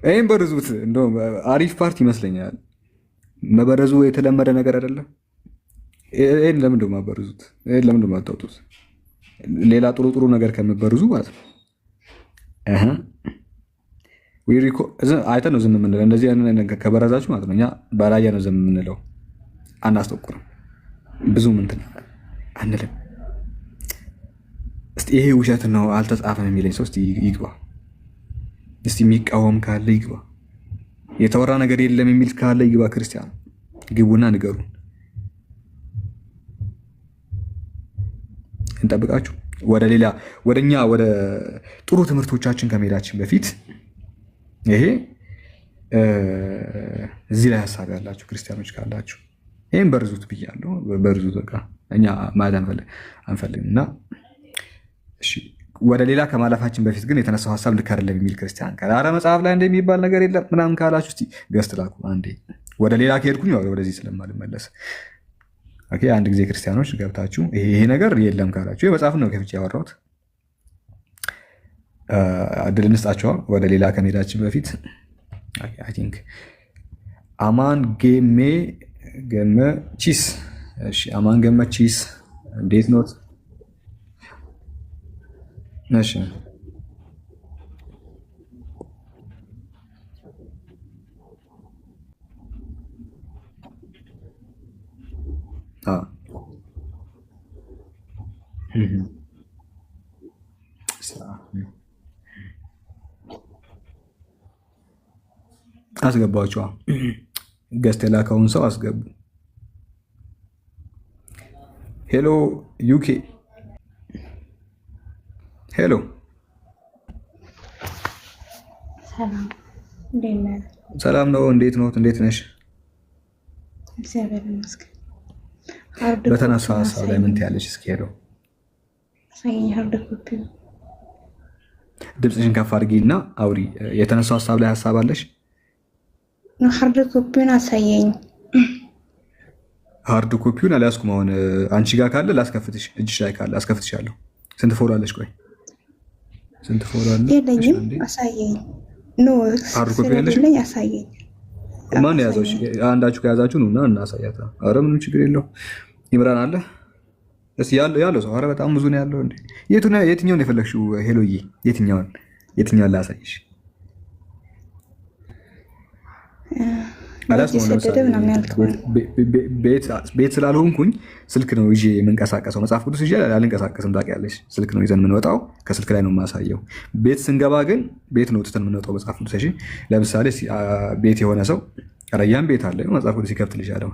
ይህም በርዙት። እንደውም አሪፍ ፓርት ይመስለኛል። መበረዙ የተለመደ ነገር አይደለም። ይህን ለምንድን ነው የማበርዙት? ይህን ለምንድን ነው የማታወጡት? ሌላ ጥሩ ጥሩ ነገር ከምበርዙ ማለት ነው። አይተን ነው ዝም የምንለው። እንደዚህ ነገር ከበረዛችሁ ማለት ነው እኛ ባላየ ነው ዝም የምንለው። አናስጠቁርም፣ ብዙም እንትን አንልም። እስቲ ይሄ ውሸት ነው አልተጻፈም የሚለኝ ሰው እስቲ ይግባ። እስቲ የሚቃወም ካለ ይግባ። የተወራ ነገር የለም የሚል ካለ ይግባ። ክርስቲያኑ ግቡና ንገሩ። እንጠብቃችሁ። ወደኛ ወደ ጥሩ ትምህርቶቻችን ከመሄዳችን በፊት ይሄ እዚህ ላይ ሀሳብ ያላችሁ ክርስቲያኖች ካላችሁ ይህም በርዙት ብያለሁ። በርዙት በቃ እኛ ማለት አንፈልግም እና ወደ ሌላ ከማለፋችን በፊት ግን የተነሳው ሀሳብ ልክ አይደለም የሚል ክርስቲያን ካለ ኧረ መጽሐፍ ላይ እንደሚባል ነገር የለም ምናምን ካላችሁ እስኪ ገስት ላኩ። አንዴ ወደ ሌላ ከሄድኩኝ ወደዚህ ስለማልመለስ አንድ ጊዜ ክርስቲያኖች ገብታችሁ ይሄ ነገር የለም ካላችሁ የመጽሐፍ ነው ከፍቼ ያወራሁት እድል እንስጣቸዋ። ወደ ሌላ ከመሄዳችን በፊት አማን ገመቺስ አማን ገመቺስ እንዴት ኖት? እሺ አስገባቸዋ። ገስት የላከውን ሰው አስገቡ። ሄሎ ዩኬ፣ ሄሎ ሰላም ነው። እንዴት ነው? እንዴት ነሽ? በተነሳ ሀሳብ ላይ ምን ትያለሽ? እስኪ ሄሎ ድምፅሽን ከፍ አድርጊ እና አውሪ። የተነሳው ሀሳብ ላይ ሀሳብ አለሽ? ሃርድ ኮፒውን አሳየኝ። ሃርድ ኮፒውን አልያዝኩም። አሁን አንቺ ጋር ካለ ላስከፍትሽ፣ እጅሽ ላይ ካለ አስከፍትሻለሁ። ስንት ፎሎ አለሽ? ቆይ ስንት ፎሎ አለ? የለኝም። አሳየኝ። ኖ ሃርድ ኮፒ ያለሽ አሳየኝ። ማን ያዘው? አንዳችሁ ከያዛችሁ ነው እና እናሳያታ። አረ ምንም ችግር የለው። ይምራን አለ እስ ያለው ሰው። አረ በጣም ብዙ ነው ያለው። እንዴ የትኛውን የፈለግሽው? ሄሎዬ የትኛውን ላሳይሽ? ቤት ስላልሆንኩኝ ስልክ ነው ይዤ የምንቀሳቀሰው። መጽሐፍ ቅዱስ ይዤ አልንቀሳቀስም። ታውቂያለሽ፣ ስልክ ነው ይዘን የምንወጣው። ከስልክ ላይ ነው የማሳየው። ቤት ስንገባ ግን ቤት ነው ትተን የምንወጣው መጽሐፍ ቅዱስ። እሺ፣ ለምሳሌ ቤት የሆነ ሰው ረያን ቤት አለ፣ መጽሐፍ ቅዱስ ይከፍትልሻል።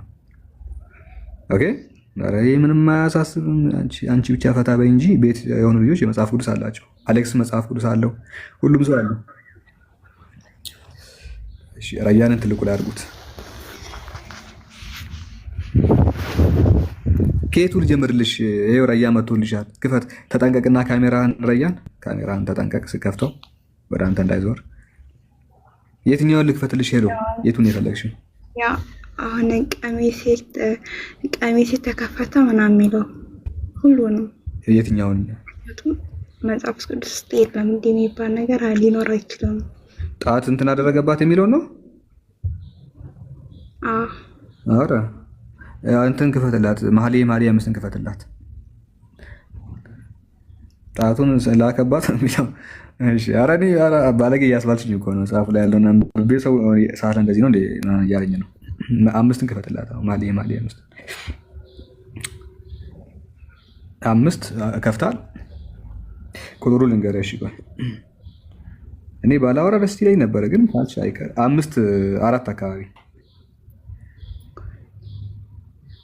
ኦኬ፣ ምንም አያሳስብም። አንቺ ብቻ ፈታ በይ እንጂ ቤት የሆኑ ልጆች የመጽሐፍ ቅዱስ አላቸው። አሌክስ መጽሐፍ ቅዱስ አለው። ሁሉም ሰው አለው። ረያንን ትልቁ ላይ አድርጉት። ከየቱ ልጀምርልሽ? ይኸው ረያ መጥቶልሻል። ክፈት፣ ተጠንቀቅና ካሜራህን፣ ረያን ካሜራህን ተጠንቀቅ። ስከፍተው ወደ አንተ እንዳይዞር። የትኛውን ልክፈትልሽ? ሄሎ፣ የቱን የፈለግሽው? አሁን ቀሚሴ ተከፈተ ምናምን የሚለው ሁሉንም። የትኛውን? መጽሐፍ ቅዱስ ውስጥ የለም እንዲህ የሚባል ነገር ሊኖር አይችልም። ጣት እንትን አደረገባት የሚለው ነው። አረ እንትን ክፈትላት፣ መኃልየ 5ን ክፈትላት። ጣቱን ላከባት የሚለው። እሺ፣ ኧረ እኔ ባለጌ እያስባልሽኝ እኮ ነው። መጽሐፉ ላይ ያለውን ሰው ሰዓት እንደዚህ ነው እያለኝ ነው። 5ን ክፈትላት። መኃልየ 5 ከፍታል። ቁጥሩ ልንገርሽ። ቆይ እኔ ባላወራ ደስ ይለኝ ነበረ፣ ግን ካልሽ አይቀር 4 አካባቢ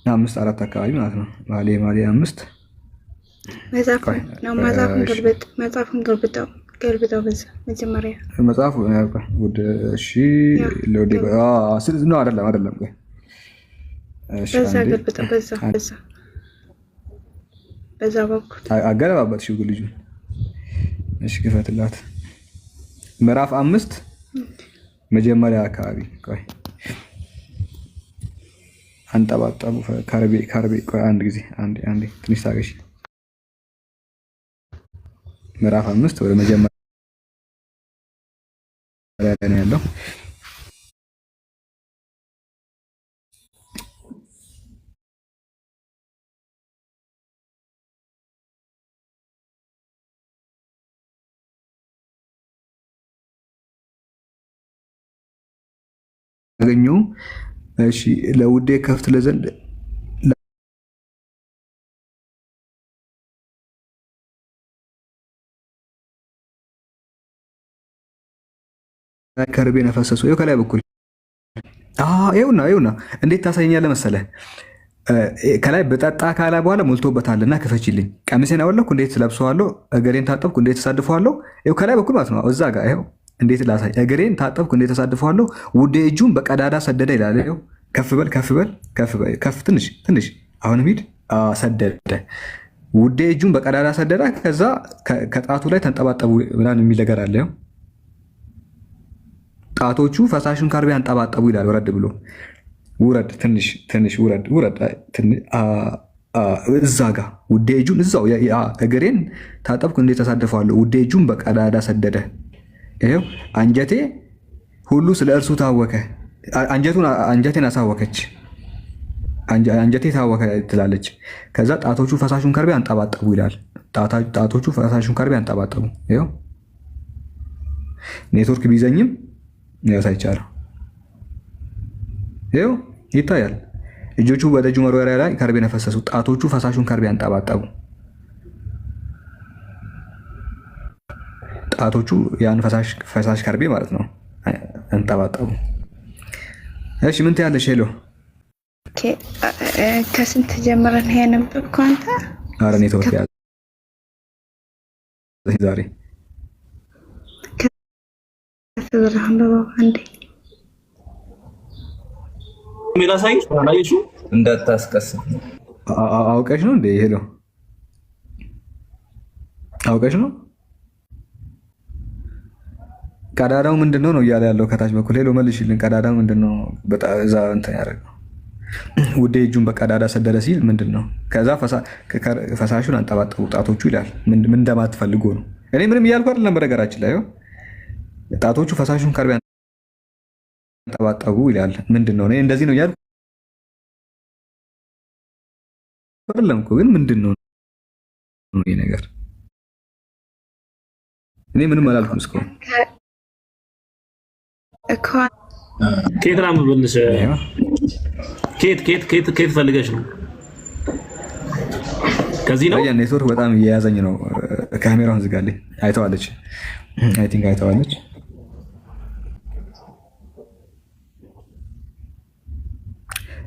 4 አካባቢ ማለት ነው። መኃልየ 5 መጽሐፉን ገልብጠው በዛ መጀመሪያ መጽሐፉ ወደ እሺ ነው አይደለም። በዛ ገልብጠው በዛ በኩል አገለባበጥሽው ልጁ። እሺ ክፈትላት። ምዕራፍ 5 መጀመሪያ አካባቢ። ቆይ አንጠባጠቡ ከርቤ። ቆይ አንድ ጊዜ አንዴ ትንሽ ታገሽ። ምዕራፍ 5 ወደ መጀመሪያ ላይ ነው ያለው። አገኘው። እሺ ለውዴ ከፍት ለዘንድ ከርቤ ነፈሰሱ። ይኸው ከላይ በኩል ይኸውና እንዴት ታሳየኛለህ መሰለህ? ከላይ በጠጣ ካላ በኋላ ሞልቶበታልና ክፈችልኝ። ቀሚሴን አወለኩ እንዴት ለብሰዋለሁ፣ እግሬን ታጠብኩ እንዴት ተሳድፈዋለሁ። ይኸው ከላይ በኩል ማለት ነው። እዛ ጋር ይኸው እንዴት ላሳይ? እግሬን ታጠብኩ እንዴት ተሳድፈዋለሁ። ውዴ እጁን በቀዳዳ ሰደደ ይላል። ይኸው ከፍ በል ከፍ በል ከፍ ትንሽ አሁንም ሂድ። ሰደደ ውዴ እጁን በቀዳዳ ሰደደ። ከዛ ከጣቱ ላይ ተንጠባጠቡ ምናምን የሚል ነገር አለ። ጣቶቹ ፈሳሹን ከርቤ አንጠባጠቡ ይላል። ወረድ ብሎ ውረድ ትንሽ ውረድ እዛ ጋ ውዴ እጁን እዛው እግሬን ታጠብኩ እንዴት ተሳደፈዋለሁ። ውዴ እጁን በቀዳዳ ሰደደ። ይኸው አንጀቴ ሁሉ ስለ እርሱ ታወከ። አንጀቴን አሳወከች። አንጀቴ ታወከ ትላለች። ከዛ ጣቶቹ ፈሳሹን ከርቤ አንጠባጠቡ ይላል። ጣቶቹ ፈሳሹን ከርቤ አንጠባጠቡ። ይኸው ኔትወርክ ቢዘኝም ያሳይቻለሁ። ይኸው ይታያል። እጆቹ በደጁ መወርወሪያ ላይ ከርቤ ነፈሰሱ። ጣቶቹ ፈሳሹን ከርቤ አንጠባጠቡ። ጣቶቹ ያን ፈሳሽ ከርቤ ማለት ነው አንጠባጠቡ። እሺ ምን ትያለሽ? ሄሎ ከስንት ጀምረን ይሄ ነበርኩ አንተ? ኧረ ኔትወርክ ያዘ ዛሬ ከስብራን አንዴ ሚላሳይሽ አላየሹ እንዳታስቀስም አውቀሽ ነው እንዴ? ሄሎ አውቀሽ ነው? ቀዳዳው ምንድነው ነው እያለ ያለው ከታች በኩል። ሄሎ መልሽልን። ቀዳዳው ምንድነው? በጣም እዛ እንትን ያደረገው ውዴ እጁን በቀዳዳ ሰደደ ሲል ምንድነው? ከዛ ፈሳሹን አንጠባጠቡ ጣቶቹ ይላል። ምን እንደማትፈልጎ ነው? እኔ ምንም እያልኩ አይደለም። በነገራችን ላይ ጣቶቹ ፈሳሹን ከርቤ አንጠባጠቡ ይላል። ምንድነው? እኔ እንደዚህ ነው እያልኩ አይደለም እኮ። ግን ምንድነው ይሄ ነገር? እኔ ምንም አላልኩም እስካሁን። ኬት ላምብልሽ? ኬት ፈልገሽ ነው? ከዚህ ነው። ኔትወርክ በጣም እየያዘኝ ነው። ካሜራውን ዝጋልኝ። አይተዋለች። አይ ቲንክ አይተዋለች።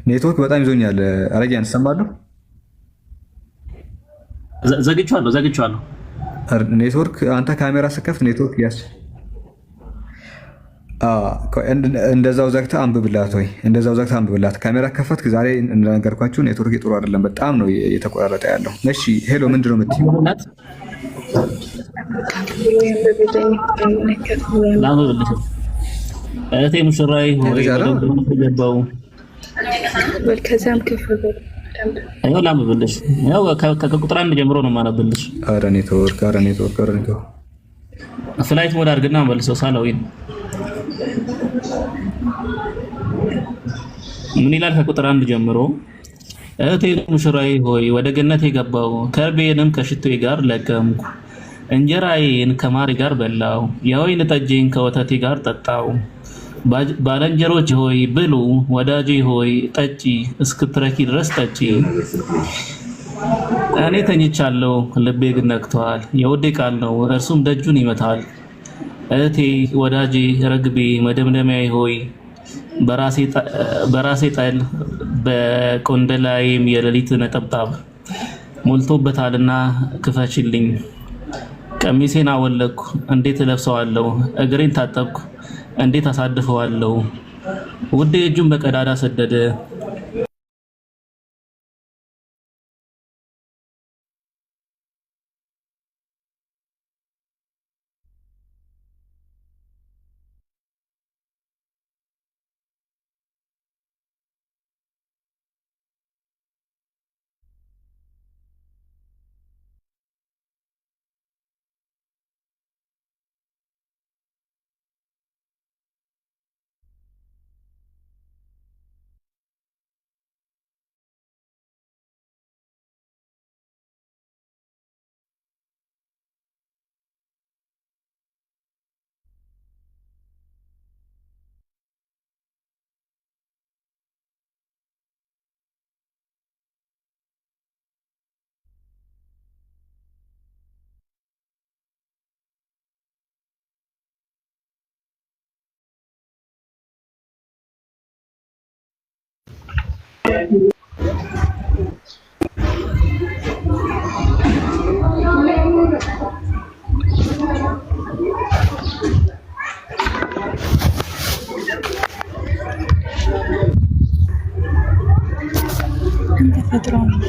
ኔትወርክ በጣም ይዞኛል። አረጋን ትሰማለሁ? ዘግቼዋለሁ። ኔትወርክ አንተ ካሜራ ስከፍት ኔትወርክ እንደዛው ዘግተህ አንብብላት ወይ እንደዛው ዘግተህ አንብብላት። ካሜራ ከፈትክ ዛሬ እንደነገርኳችሁ ኔትወርክ ጥሩ አይደለም፣ በጣም ነው የተቆራረጠ ያለው። እሺ ሄሎ ምንድን ነው የምትይው? እህቴ ሙሽራይ ሆይ ገባው ከዛም ክፍል አይው ላምብልሽ። ያው ከቁጥር 1 ጀምሮ ነው የማነብልሽ። ኧረ ኔትወርክ ፍላይት ሞድ አድርግና መልሰው ሳላዊን ምን ይላል? ከቁጥር 1 ጀምሮ እህቴ ሙሽራዬ ሆይ ወደ ገነት የገባው ከርቤንም ከሽቶዬ ጋር ለቀምኩ፣ እንጀራዬን ከማር ጋር በላው፣ የወይን ጠጄን ከወተቴ ጋር ጠጣው። ባልንጀሮች ሆይ ብሉ፣ ወዳጄ ሆይ ጠጪ፣ እስክትረኪ ድረስ ጠጪ። እኔ ተኝቻለሁ፣ ልቤ ግን ነቅቷል። የውዴ ቃል ነው፣ እርሱም ደጁን ይመታል። እህቴ ወዳጄ ረግቤ መደምደሚያዬ ሆይ በራሴ ጠል በቆንደላዬም የሌሊት ነጠብጣብ ሞልቶበታልና ክፈችልኝ። ቀሚሴን አወለኩ እንዴት እለብሰዋለሁ? እግሬን ታጠብኩ እንዴት አሳድፈዋለሁ? ውዴ እጁን በቀዳዳ ሰደደ። ተፈጥሮ ነው።